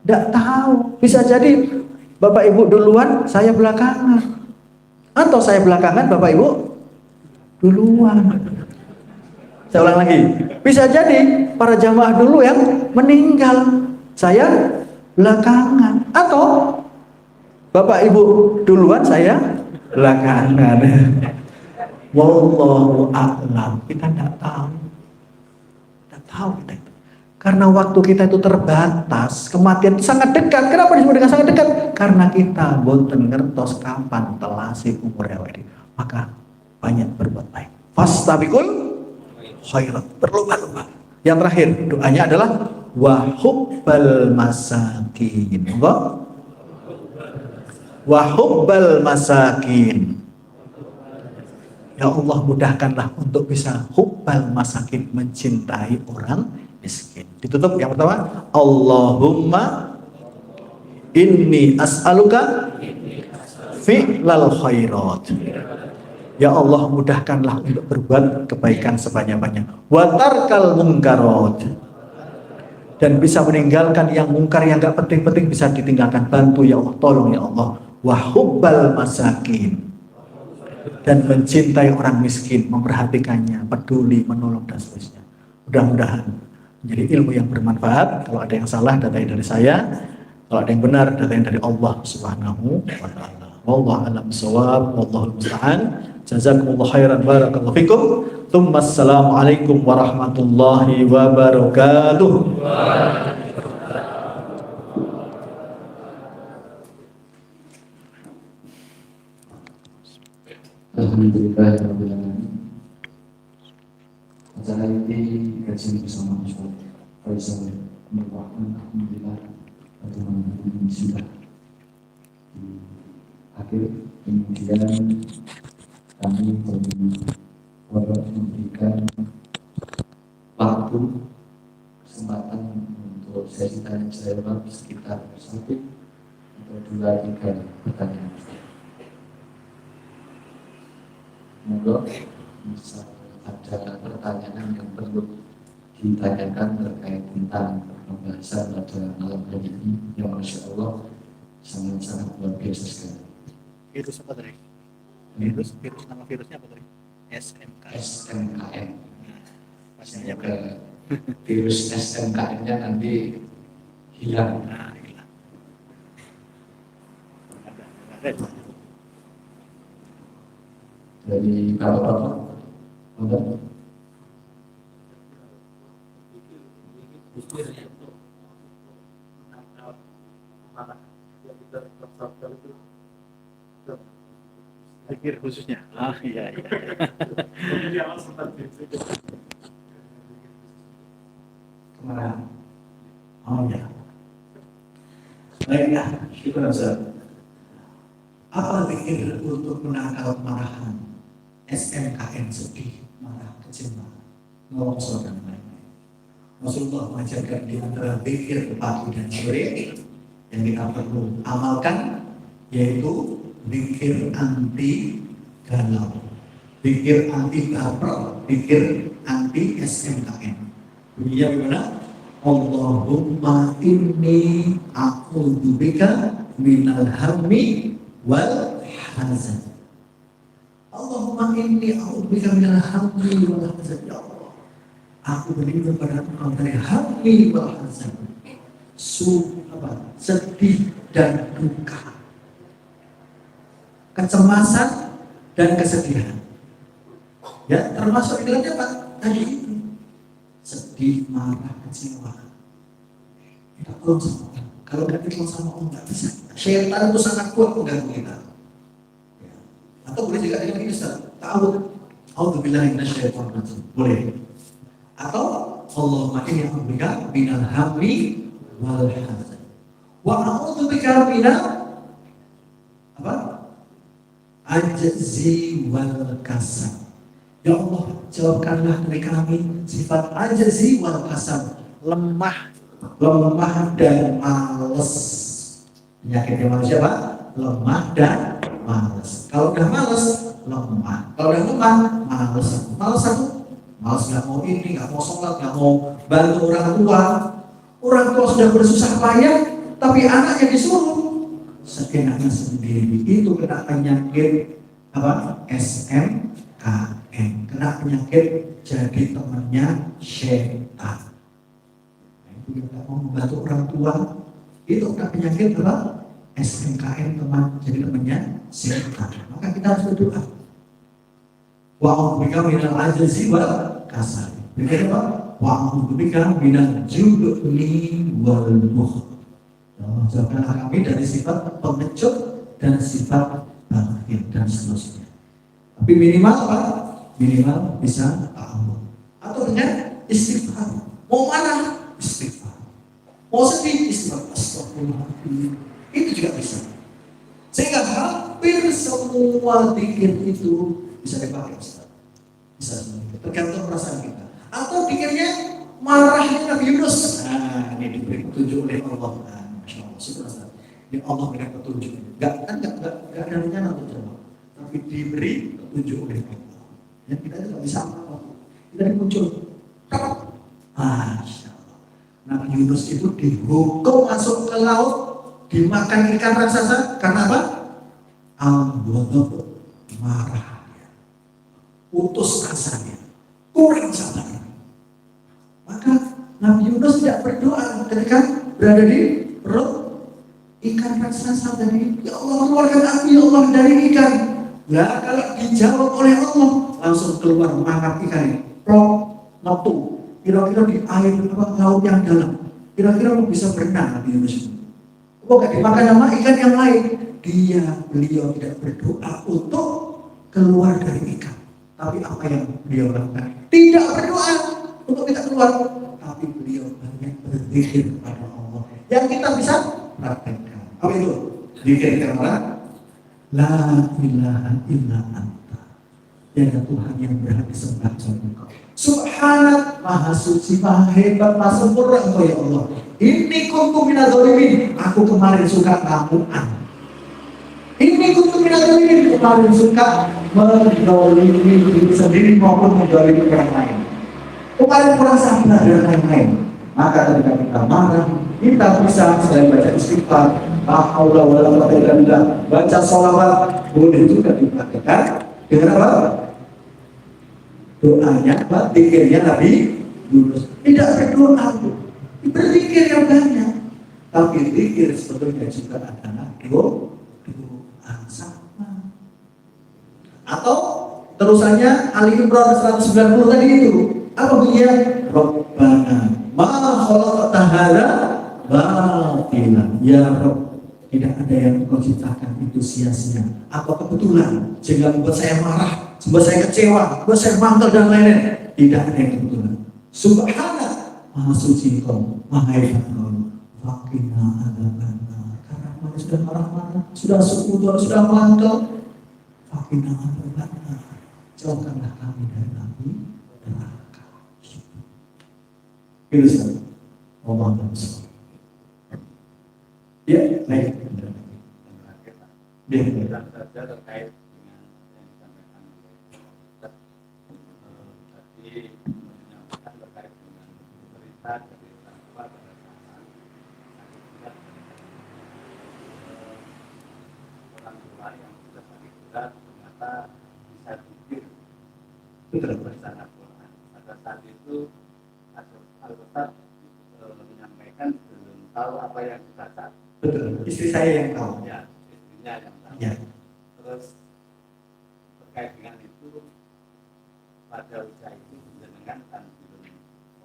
Tidak tahu, bisa jadi Bapak Ibu duluan, saya belakangan. Atau saya belakangan, Bapak Ibu duluan. Saya ulang lagi, bisa jadi para jamaah dulu yang meninggal, saya belakangan. Atau Bapak Ibu duluan, saya belakangan. Wallahu a'lam, kita tidak tahu. Tidak tahu kita itu. Karena waktu kita itu terbatas, kematian itu sangat dekat. Kenapa disebut dengan sangat dekat? Karena kita boten ngertos kapan telasi umur awake. Maka banyak berbuat baik. Fastabiqul khairat, berlomba-lomba. Yang terakhir doanya adalah wa hubbal masakin. Wa hubbal masakin. Ya Allah, mudahkanlah untuk bisa hubbal masakin, mencintai orang miskin. Ditutup yang pertama, Allahumma inni as'aluka fi'lal khairat. Ya Allah, mudahkanlah untuk berbuat kebaikan sebanyak-banyak. Wa tarkal munkarat. Dan bisa meninggalkan yang mungkar, yang gak penting-penting bisa ditinggalkan. Bantu ya Allah, tolong ya Allah. Wa hubbal masakin. Dan mencintai orang miskin, memperhatikannya, peduli, menolong dan seterusnya. Mudah-mudahan menjadi ilmu yang bermanfaat. Kalau ada yang salah, datanya dari saya. Kalau ada yang benar, datanya dari Allah Subhanahu wa ta'ala. Wallahu a'lam bishawab, wallahul musta'an. Jazakumullah khairan, barakallahu fikum. Tsumma assalamualaikum warahmatullahi wabarakatuh. Alhamdulillah. Acara ini kajian bersama Ustaz Faisal merupakan alhamdulillah teman-teman ini sudah di akhir. Kemudian kami perlu memberikan waktu kesempatan untuk sesi tanya jawab sekitar 1 atau 2-3 pertanyaan. Monggo bisa ada pertanyaan yang perlu ditanyakan terkait tentang pembahasan pada malam hari ini yang Masya Allah sangat-sangat luar biasa sekali. Virus apa tadi? Virus nama virusnya apa tadi? SMKN. Pasiennya Semoga virus SMKN-nya nanti hilang. hilang. Ada. Dari bapak-bapak, enggak? Pikir khususnya. Iya. Kemarahan. Oh ya. Baiklah, syukur Ustaz. Apa pikir untuk menangkal kemarahan? SMKN sedih, marah, kecewa, ngelongsor dan lain-lain. Rasulullah mengajarkan di antara pikir pagi dan sore yang kita perlu amalkan, yaitu pikir anti galau, pikir anti baper, pikir anti SMKN. Bunyinya bagaimana? Allahumma inni a'udzubika minal hammi wal hazan. Allahumma inni a'udzubika minal hammi wal hazan. Ya Allah, aku berlindung pada Engkau dari hammi wal hazan, sedih dan duka, kecemasan dan kesedihan. Ya, termasuk di dalamnya Pak tadi itu sedih, marah, kecewa. Kita tolong sama Allah. Kalau nggak ditolong sama Allah nggak bisa. Syaitan itu sangat kuat mengganggu kita. Ya. Atau boleh juga dengan ini Ustaz, A'udzubillahi minasyaitonir rajim. Boleh. Atau Allahumma inni a'udzubika minal hammi wal hazan. Wa a'udzubika minal ajzi wal kasal. Ya Allah, jauhkanlah dari kami sifat ajzi wal kasal, lemah dan malas. Penyakitnya manusia Pak, lemah dan malas. Kalau udah malas, lemah. Kalau udah lemah, malas. Malas nggak mau ini, nggak mau sholat, nggak mau bantu orang tua. Orang tua sudah bersusah payah, tapi anaknya disuruh seenaknya sendiri. Itu kena penyakit SMKN, kena penyakit jadi temannya setan. Nah, itu kita mau membantu orang tua, itu kena penyakit SMKN, teman jadi temannya setan. Maka kita harus berdoa. Wa'udzubika minal ajzi wal kasal. Begitu Pak? Wa'udzubika minal jubni wal bukhl. Jauhkanlah kami dari sifat pengecut dan sifat bakhil dan seterusnya. Tapi minimal apa? Minimal bisa ta'awud. Atau dengan istighfar. Mau marah? Istighfar. Mau sedih? Istighfar. Astagfirullahaladzim. Itu juga bisa. Sehingga hampir semua zikir itu bisa dipakai Ustaz. Bisa semuanya. Tergantung perasaan kita. Atau pikirnya marahnya Nabi Yunus. Nah, ini diberi petunjuk oleh Allah. Masya Allah, syukur Ustaz. Ini Allah berikan petunjuk. Gak ada rencana untuk jawab, tapi diberi petunjuk oleh Allah. Yang kita tidak bisa apa-apa. Kita dimuncul. Masya Allah. Nabi Yunus itu dihukum masuk ke laut, dimakan ikan raksasa karena apa? Al-Ghadab, marah. Putus rasanya, kurang sabar. Maka Nabi Yunus tidak berdoa ketika berada di perut ikan raksasa tadi. Ya Allah, keluarkan aku ya Allah dari ikan. Nah, kalau dijawab oleh Allah, langsung keluar mangap ikan ini. Metu. Kira-kira di air laut yang dalam. Kira-kira bisa berenang Nabi Yunus. Kok gak dimakan sama ikan yang lain? Beliau tidak berdoa untuk keluar dari ikan. Tapi apa yang beliau lakukan? Tidak berdoa untuk kita keluar, tapi beliau banyak berzikir kepada Allah. Yang kita bisa praktekkan. Apa itu? Zikir kepada La ilaha illa anta. Tiada Tuhan yang berhak disembah kecuali Engkau. Subhanak, maha suci, maha hebat, maha sempurna Engkau ya Allah. Inni kuntu minadz dzalimin. Aku kemarin suka tamuan. Ini kuntu minadz dzalimin, kemarin suka mendolimi diri sendiri maupun mendolimi orang lain. Kemarin kurang sabar dan lain-lain. Maka ketika kita marah, kita bisa selain baca istighfar, la haula wala quwwata illa billah, baca sholawat, boleh juga dipraktikkan dengan apa? Doanya, zikirnya Nabi Yunus. Tidak berdoa, berzikir yang banyak. Tapi zikir sebetulnya juga adalah doa sama. Atau terusannya Ali Imran 190 tadi itu. Apa bunyinya? Rabbana ma khalaqta hadza batila. Ya Rabb, tidak ada yang Engkau ciptakan itu sia-sia atau kebetulan sehingga membuat saya marah, membuat saya kecewa, membuat saya mangkel dan lain-lain. Tidak ada yang kebetulan. Subhana, Maha suci Engkau, Maha hebat Engkau. Fakina adzabannar. Karena kami sudah marah-marah, sudah sekutu, sudah mangkel. Fakina adzabannar. Jauhkanlah kami dari api neraka. Itu saja. Allah Taala. Ya, baik. Ya, saja terkait dengan yang disampaikan oleh Ustaz tadi menyampaikan terkait dengan berita dari orang tua pada saat orang tua yang sudah sakit berat ternyata bisa pikir bersama Quran. Pada saat itu Al-Ustaz menyampaikan belum tahu apa yang dibaca. betul. Istri saya yang tahu. Ya, istrinya yang tahu. Ya. Terus terkait dengan itu pada usia itu jenengan kan belum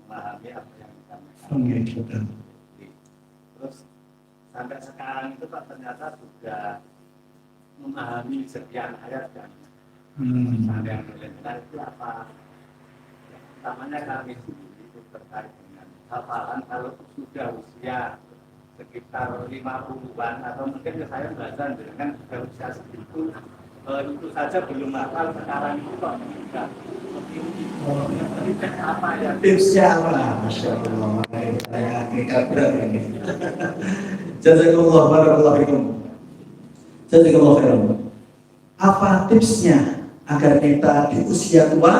memahami apa yang disampaikan. Oke, betul. Terus sampai sekarang itu Pak ternyata sudah memahami sekian ayat kan. Sampai yang mendengar itu apa? Ya, utamanya kami itu terkait dengan hafalan kalau sudah usia sekitar 50-an atau mungkin saya baca dengan sudah usia segitu itu saja belum hafal, sekarang itu kok enggak apa ya Tipsnya apa? Masya Allah. Saya hakikat berat ini. Jazakallah barakallahu fikum. Jazakallah khairan. Apa tipsnya agar kita di usia tua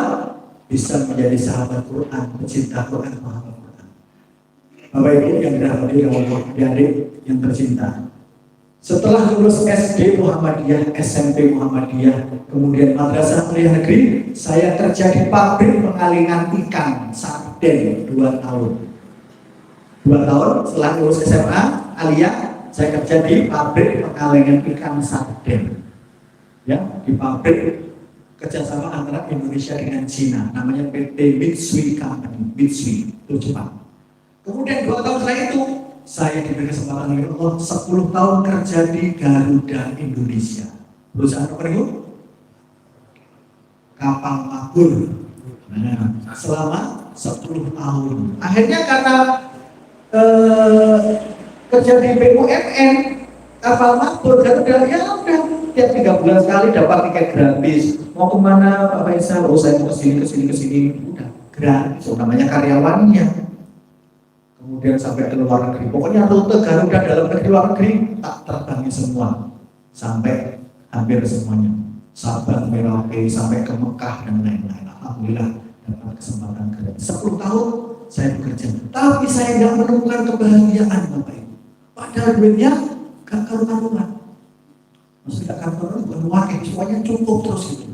bisa menjadi sahabat Quran, pecinta Quran, paham Quran? Bapak Ibu yang dirahmati Allah, adik yang tercinta. Setelah lulus SD Muhammadiyah, SMP Muhammadiyah, kemudian Madrasah Kuliah Negeri, saya kerja di pabrik pengalingan ikan sarden 2 tahun. 2 tahun setelah lulus SMA, aliyah, saya kerja di pabrik pengalingan ikan sarden. Ya, di pabrik kerjasama antara Indonesia dengan Cina, namanya PT Mitsui Company, Mitsui, itu Jepang. Kemudian 2 tahun setelah itu, saya diberi kesempatan oleh Allah 10 tahun kerja di Garuda Indonesia. Perusahaan apa itu? Kapal Mabur. Nah, selama 10 tahun. Akhirnya karena kerja di BUMN, kapal Mabur Garuda, ya udah tiap 3 bulan sekali dapat tiket gratis. Mau kemana Pak Faisal? Oh saya mau kesini, udah gratis. So, namanya karyawannya. Kemudian sampai ke luar negeri, pokoknya rute Garuda dalam negeri luar negeri tak terbangi semua, sampai hampir semuanya, Sabang, Merauke, sampai ke Mekah dan lain-lain. Alhamdulillah dapat kesempatan kerja. 10 tahun saya bekerja, tapi saya tidak menemukan kebahagiaan Bapak Ibu. Padahal duitnya gak karuan-karuan, maksudnya gak karuan-karuan bukan wakil, semuanya cukup terus itu.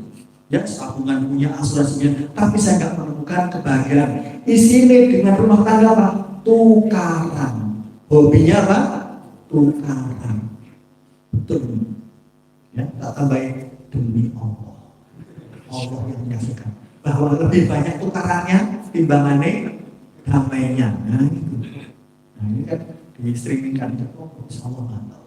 Ya, tabungan punya, asuransinya, tapi saya nggak menemukan kebahagiaan. Isinya dengan rumah tangga apa? Tukaran. Hobinya apa? Tukaran. Betul. Ya, tak tambahin demi Allah. Allah yang menyaksikan bahwa lebih banyak tukarannya timbangannya damainya. Nah, itu. Nah, ini kan di streaming kan itu. Oh, Allah mantap.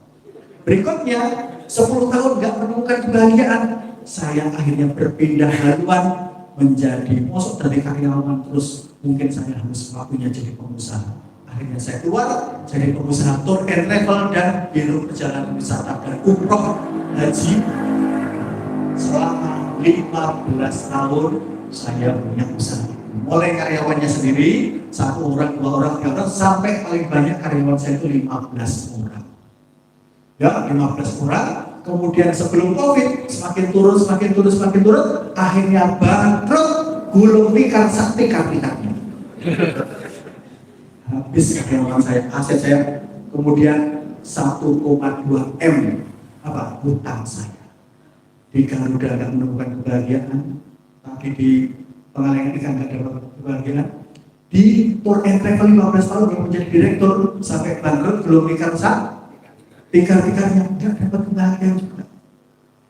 Berikutnya 10 tahun nggak menemukan kebahagiaan. Saya akhirnya berpindah haluan menjadi masuk dari karyawan, terus mungkin saya harus waktunya jadi pengusaha. Akhirnya saya keluar jadi pengusaha tour and travel dan biro perjalanan wisata dan umroh haji. Selama 15 tahun saya punya usaha. Mulai karyawannya sendiri 1 orang, 2 orang, 3 orang, sampai paling banyak karyawan saya itu 15 orang. Ya, 15 orang. Kemudian sebelum Covid semakin turun, akhirnya bangkrut, gulung tikar sakti tikar-tikarnya. habis karyawan saya, aset saya, kemudian 1,2 M apa hutang saya. Di Garuda nggak menemukan kebahagiaan, tapi di Pengalengan ikan nggak dapat kebahagiaan. Di Tour and Travel 15 tahun yang menjadi direktur sampai bangkrut belum nikah tiga-tiganya nggak dapat kebahagiaan juga.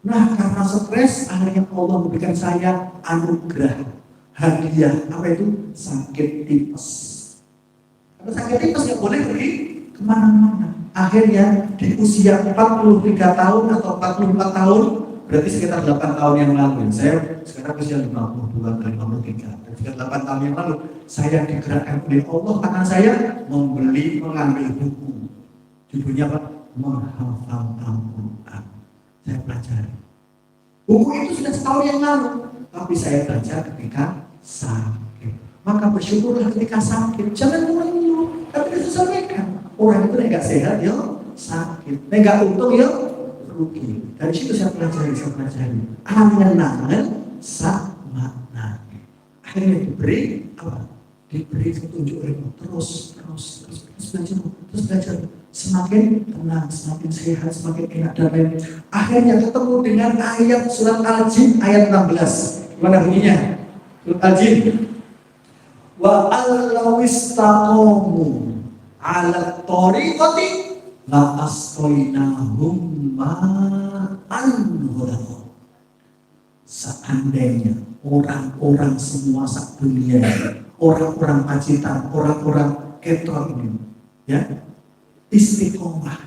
Nah karena stres akhirnya Allah memberikan saya anugerah hadiah apa itu sakit tipes. Kalau sakit tipes nggak boleh pergi kemana-mana. Akhirnya di usia 43 tahun atau 44 tahun berarti sekitar 8 tahun yang lalu. Saya sekarang usia 52 dan 53. Sekitar 8 tahun yang lalu saya digerakkan oleh Allah karena saya mengambil buku. Judulnya apa? Menghafal Al-Quran. Saya pelajari. Buku itu sudah setahun yang lalu, tapi saya baca ketika sakit. Maka bersyukurlah ketika sakit. Jangan mengeluh, tapi disesuaikan. Orang itu nggak sehat, ya sakit. Nggak untung, ya rugi. Dari situ saya pelajari. Angan-angan sama nabi. Akhirnya diberi apa? Diberi petunjuk oleh terus belajar. Semakin tenang, semakin sehat, semakin enak dan lain. Akhirnya ketemu dengan ayat surat Al-Jin ayat 16. Gimana bunyinya? Surat Al-Jin. Wa allawistaqamu ala tariqati la asqainahum ma'an ghadaq. Seandainya orang-orang semua sak dunia, orang-orang Pacitan, orang-orang Ketron ini, ya, istiqomah,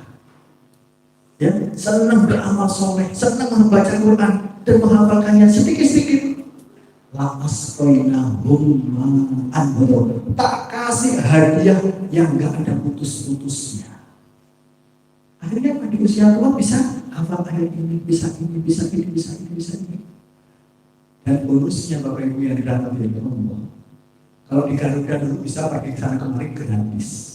ya, senang beramal soleh, senang membaca Quran dan menghafalkannya sedikit-sedikit. Tak kasih hadiah yang nggak ada putus-putusnya. Akhirnya pada usia tua bisa hafal ayat ini, bisa ini. Dan bonusnya Bapak Ibu yang dirahmati Allah, kalau di Garuda dulu bisa pergi ke sana kemari gratis.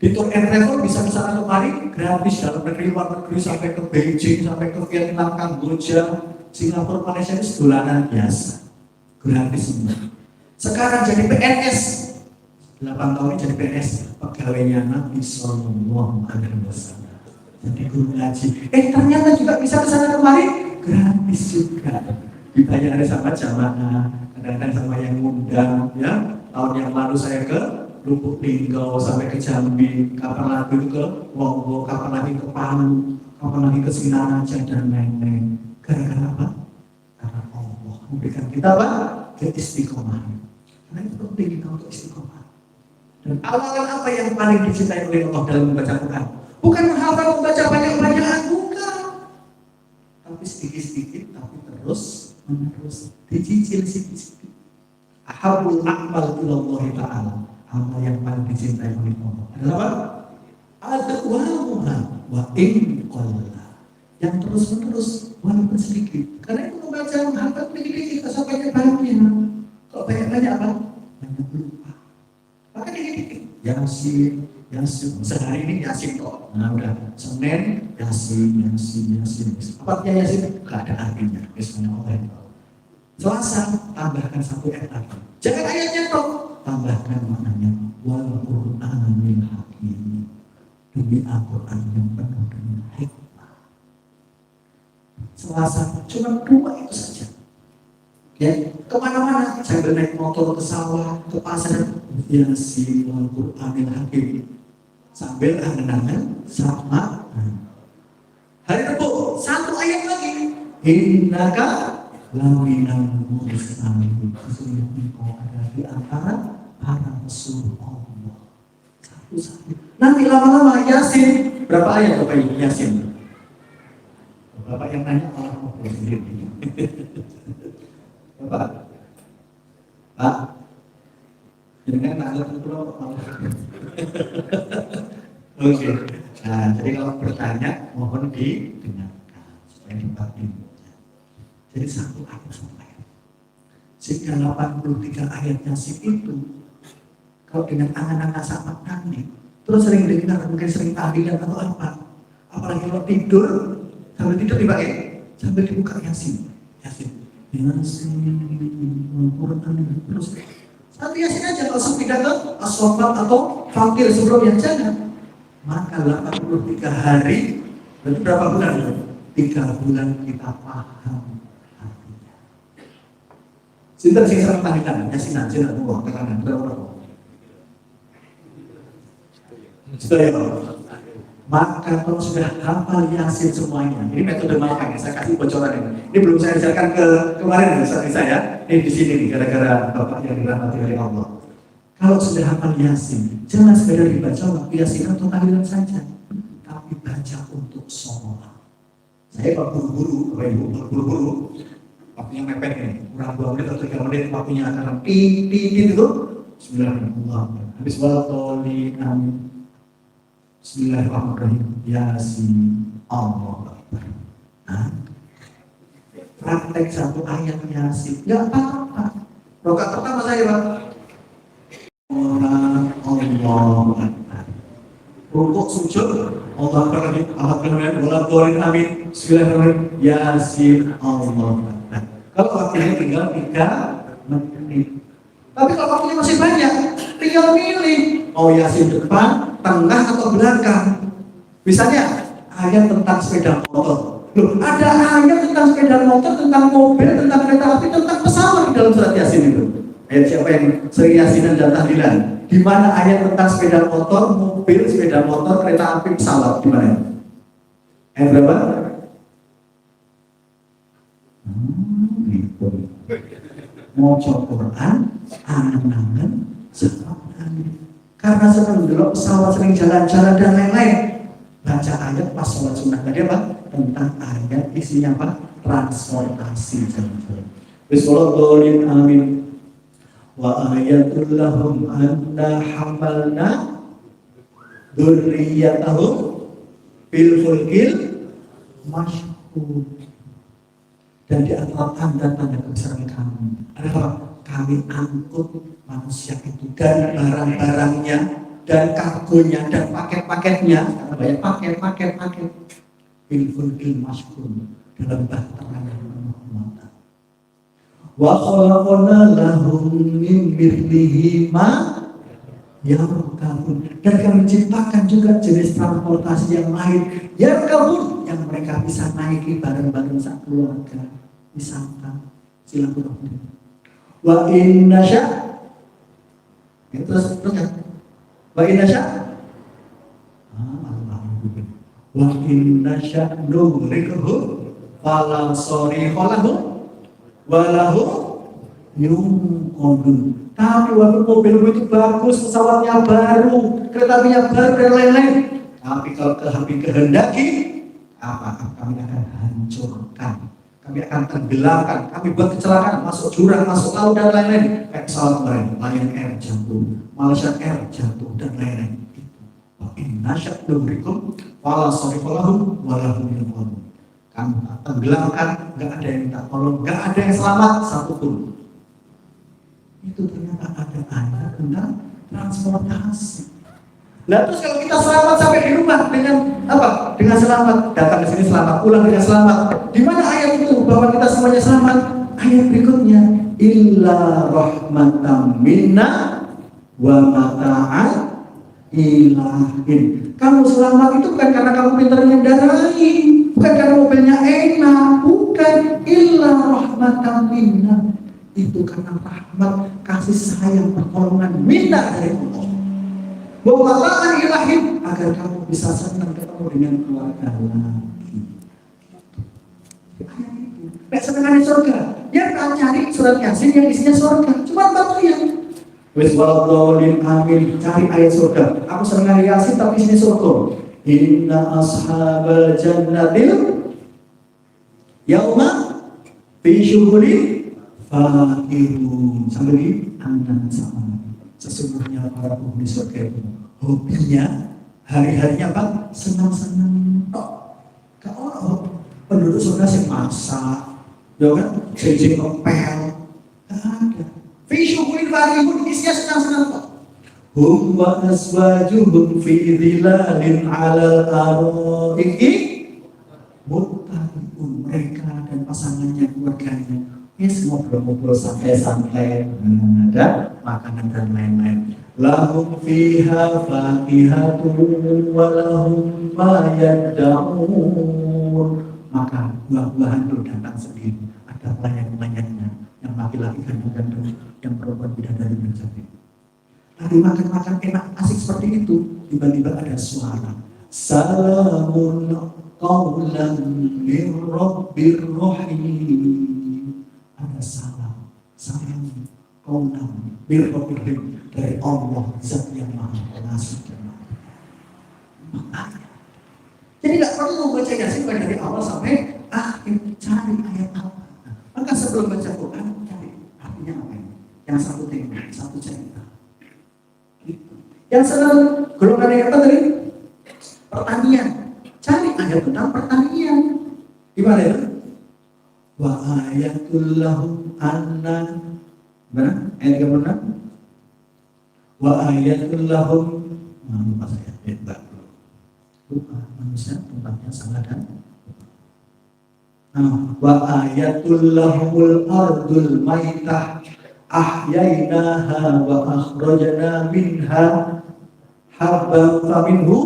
Di Tour and Travel bisa ke sana kemari gratis, dalam negeri, luar negeri, sampai ke Beijing, sampai ke Vietnam, Kamboja, Singapura, Malaysia itu sedulanan biasa, gratis semua. Sekarang jadi PNS, 8 tahun ini jadi PNS, pegawainya Nabi Sallallahu Alaihi Wasallam. Jadi guru ngaji. Ternyata juga bisa ke sana kemari gratis juga. Dibayar sama jamaah, kadang-kadang sama yang ngundang, ya. Tahun yang lalu saya ke Lubuk Linggau sampai ke Jambi, kapan lagi ke Lombok, kapan lagi ke Palu, kapan lagi ke Sinaraja dan lain-lain. Gara-gara apa? Karena Allah memberikan kita apa? Keistiqomahan. Karena itu penting kita untuk istiqomah. Dan amalan apa yang paling dicintai oleh Allah dalam membaca Quran? Bukan menghafal membaca banyak-banyak, bukan. Tapi sedikit-sedikit, tapi terus menerus dicicil sedikit-sedikit. Ahabul a'mal ilallah ta'ala. Amal yang paling dicintai oleh Allah adalah apa? Adwamuha wa in qalla. Yang terus-menerus walaupun sedikit. Karena itu membaca menghafal dikit-dikit asal banyak-banyak. Kalau banyak-banyak apa? Banyak lupa. Maka dikit-dikit. Yasin. Sehari ini Yasin kok. Nah udah Senin Yasin. Apanya Yasin? Gak ada artinya. Biasanya Allah itu. Selasa tambahkan 1 ayat lagi. Jangan ayatnya kok. Tambahkan maknanya wal Qur'anil hakim, demi Al-Quran yang penuh dengan hikmah. Selasa cuma 2 itu saja. Ya, kemana-mana sambil naik motor ke sawah, ke pasar, Yasin wal Qur'anil hakim, sambil angan-angan sama. Hari Rabu 1 ayat lagi. Innaka laminal mursalin, sesungguhnya engkau ada di antara para rasul Allah. Satu-satu. Nanti lama-lama Yasin berapa ayat Bapak Ibu Yasin? Bapak yang nanya malah mau sendiri. Bapak, Pak, jangan nanya terus malah. Oke. Nah, jadi kalau bertanya mohon didengarkan supaya dibagi. Jadi 1 ayat sampai. Sehingga 83 ayat Yasin itu kalau dengan angan-angan sama tadi, terus sering dengar, mungkin sering tahlilan atau apa. Apalagi kalau tidur, sambil tidur dipakai, sambil dibuka Yasin. Al-Quran terus Satu Yasin aja, kalau langsung pindah ke as-sofat atau fakir sebelumnya, jangan. Maka 83 hari, berarti berapa bulan? 3 bulan kita paham artinya. Sinten sing sareng tangitan, Yasin aja lah, buang ke kanan, berapa? Sudah. Maka kalau sudah hafal Yasin semuanya, ini metode makan ya, saya kasih bocoran ini. Ini belum saya ajarkan ke kemarin ya, saya. Ini di sini nih, gara-gara Bapak yang dirahmati oleh Allah. Kalau sudah hafal Yasin, jangan sekedar dibaca waktu Yasin atau tahlilan saja, tapi baca untuk sholat. Saya kalau buru-buru, waktunya mepet ini, kurang 2 menit atau 3 menit, waktunya akan itu. Bismillahirrahmanirrahim. Habis walatoli amin. Bismillahirrahmanirrahim. Yasin. Allah Akbar. Nah, praktek 1 ayat Yasin, nggak apa-apa. Rokaat pertama saya Pak. Allah Akbar. Rukuk sujud Allah Akbar lagi. Alhamdulillah. Walatoli amin. Bismillahirrahmanirrahim. Yasin. Allah Akbar. Kalau waktunya tinggal 3 menit. Tapi kalau waktunya masih banyak, tinggal milih mau Yasin depan, tengah atau belakang. Misalnya ayat tentang sepeda motor. Loh, ada ayat tentang sepeda motor, tentang mobil, tentang kereta api, tentang pesawat di dalam surat Yasin itu. Ayat siapa yang sering Yasinan dan tahlilan? Di mana ayat tentang sepeda motor, mobil, sepeda motor, kereta api, pesawat? Di mana? Ayat berapa? Gitu. Mau Quran, angan-angan, sepanjang. Karena sering dulu pesawat sering jalan-jalan dan lain-lain. Baca ayat pas sholat sunnah tadi apa? Tentang ayat isinya apa? Transportasi jalan-jalan. Bismillahirrahmanirrahim. Amin. Wa ayatul lahum anna hamalna dzurriyyatahum fil fulkil masyhur. Dan di antara tanda-tanda kebesaran kami adalah kami angkut manusia itu dan barang-barangnya dan kargonya dan paket-paketnya, karena banyak paket bilfulkil masyhur dalam bahtera yang bermuatan. Wa khalaqna lahum min mithlihi ma yarkabun, dan kami ciptakan juga jenis transportasi yang lain yarkabun yang mereka bisa naiki bareng-bareng sak keluarga, wisata, silaturahmi. Wa inna sya terus wa inna sya wa inna sya nughriqhu fala sariqa lahu wa lahu yunqadun. Tapi waktu mobilmu itu bagus, pesawatnya baru, kereta apinya baru dan lain-lain, tapi kalau kami kehendaki apa? Kami akan hancurkan, kami akan tenggelamkan, kami buat kecelakaan, masuk jurang, masuk laut dan lain-lain. Kayak pesawat kemarin, Lion Air jatuh, Malaysia Air jatuh dan lain-lain. Inna sya'nughriqhum fala sariqa lahum wa lahum yunqadun. Kami tenggelamkan, nggak ada yang minta tolong, nggak ada yang selamat satupun. Itu ternyata ada ayat tentang transportasi. Nah terus kalau kita selamat sampai di rumah dengan apa? Dengan selamat, datang ke sini selamat, pulang dengan selamat. Di mana ayat itu bahwa kita semuanya selamat? Ayat berikutnya, illa rahmatan minna wa mata'an ilahin. Kamu selamat itu bukan karena kamu pintar mengendarai, bukan karena mobilnya enak, bukan. Illa rahmatan minna, itu karena rahmat, kasih sayang, pertolongan minna dari Allah. Wa mata'an ilahin, agar kamu bisa senang ketemu dengan keluarga lagi. Ayat itu, nek senengannya surga, ya tak cari surat Yasin yang isinya surga, cuma batu yang wis waladhdallin amin, cari ayat surga. Aku senang Yasin tapi isinya surga. Inna ashabal jannatil yauma fi syughulin fakirun. Sampai di anan sama. Sesungguhnya para penghuni surga itu hobinya hari-harinya apa? Senang-senang. Kalau penduduk surga sih masak, ya kan? Sejeng ngepel, nggak ada. Fisyukulin fakirun, isinya senang-senang kok. Hum wa aswajuhum fi dhilalin 'alal ara'iki muttaqiun. Mereka dan pasangannya, keluarganya ngobrol-ngobrol santai-santai, ada makanan dan lain-lain. Lahum fiha fakihatun wa lahum ma yad'un. Maka buah-buahan itu datang sendiri. Ada layang-layangnya, yang laki-laki gandum-gandum, yang perempuan bidadari berjati. Lagi makan-makan enak asik seperti itu, tiba-tiba ada suara. Salamun qawlan min rabbir rahim. Ada salam qawlan min rabbir rahim, dari Allah Zat yang Maha Pengasih dan Maha Penyayang. Jadi tidak perlu baca Yasin dari awal sampai akhir, cari ayat apa. Maka sebelum baca Quran, cari artinya apa ini. Yang satu tema, satu cerita. Gitu. Yang senang golongan yang apa tadi? Pertanian. Cari ayat tentang pertanian. Gimana ya? Wa ayatul lahum anna, benar? Ayat yang benar? Wa ayatul lahum, lupa saya, lupa manusia tempatnya salah dan wa ayatul lahumul ardul maitah ahyainaha wa akhrajna minha habban faminhu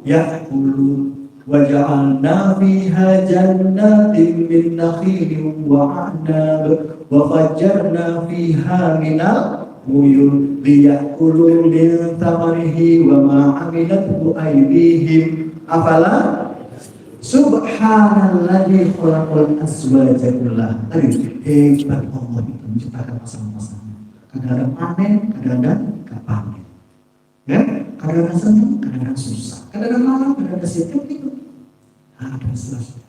ya'kulun wa ja'alna fiha jannatin min nakhilin wa a'nab wa fajjarna fiha minal uyun liya'kulu min thamarihi wa ma 'amilathu aydihim afala subhanalladzi khalaqal azwaja kullaha. Tadi hebat Allah itu menciptakan pasangan-pasangan. Kadang-kadang panen, kadang-kadang enggak panen. Ya, kadang-kadang senang, kadang-kadang susah. Kadang-kadang malam, kadang-kadang siang itu. Ada selesai.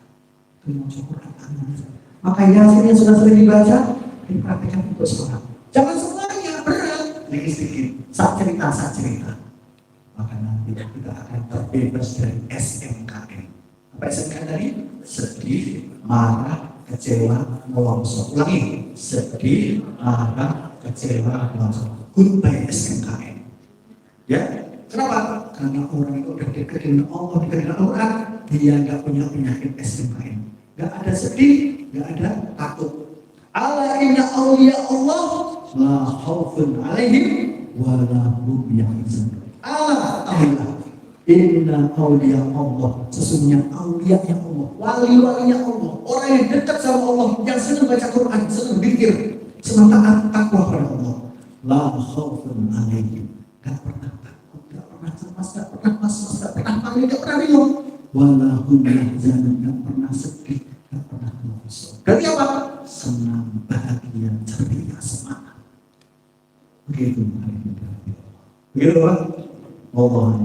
Itu mau Quran. Maka Yasin yang sudah sering dibaca dipraktikkan untuk sholat. Jangan semuanya berat, sedikit-sedikit. Saat cerita. Maka nanti kita akan terbebas dari SMKN. Apa SMKN tadi? Sedih, marah, kecewa, melongso. Ulangi, sedih, marah, kecewa, melongso. Goodbye SMKN. Ya, kenapa? Karena orang itu udah dekat dengan Allah, dekat dengan Al-Quran, dia nggak punya penyakit SMKN. Nggak ada sedih, nggak ada takut. Ala inna awliya Allah la khaufun alaihim wa la hum yahzanun. Allah taala inna awliya Allah, sesungguhnya awliya yang Allah, wali-walinya Allah, orang yang dekat sama Allah, yang senang baca Quran, senang zikir, senang taat takwa pada Allah. La khaufun alaihim, enggak pernah takut, enggak pernah cemas, enggak pernah was-was, enggak pernah panik, enggak pernah bingung. Wa la hum yahzanun, enggak pernah sedih, enggak pernah melongso. Berarti apa? Senang, bahagia, ceria, semangat. Begitu. Begitu Pak. Allah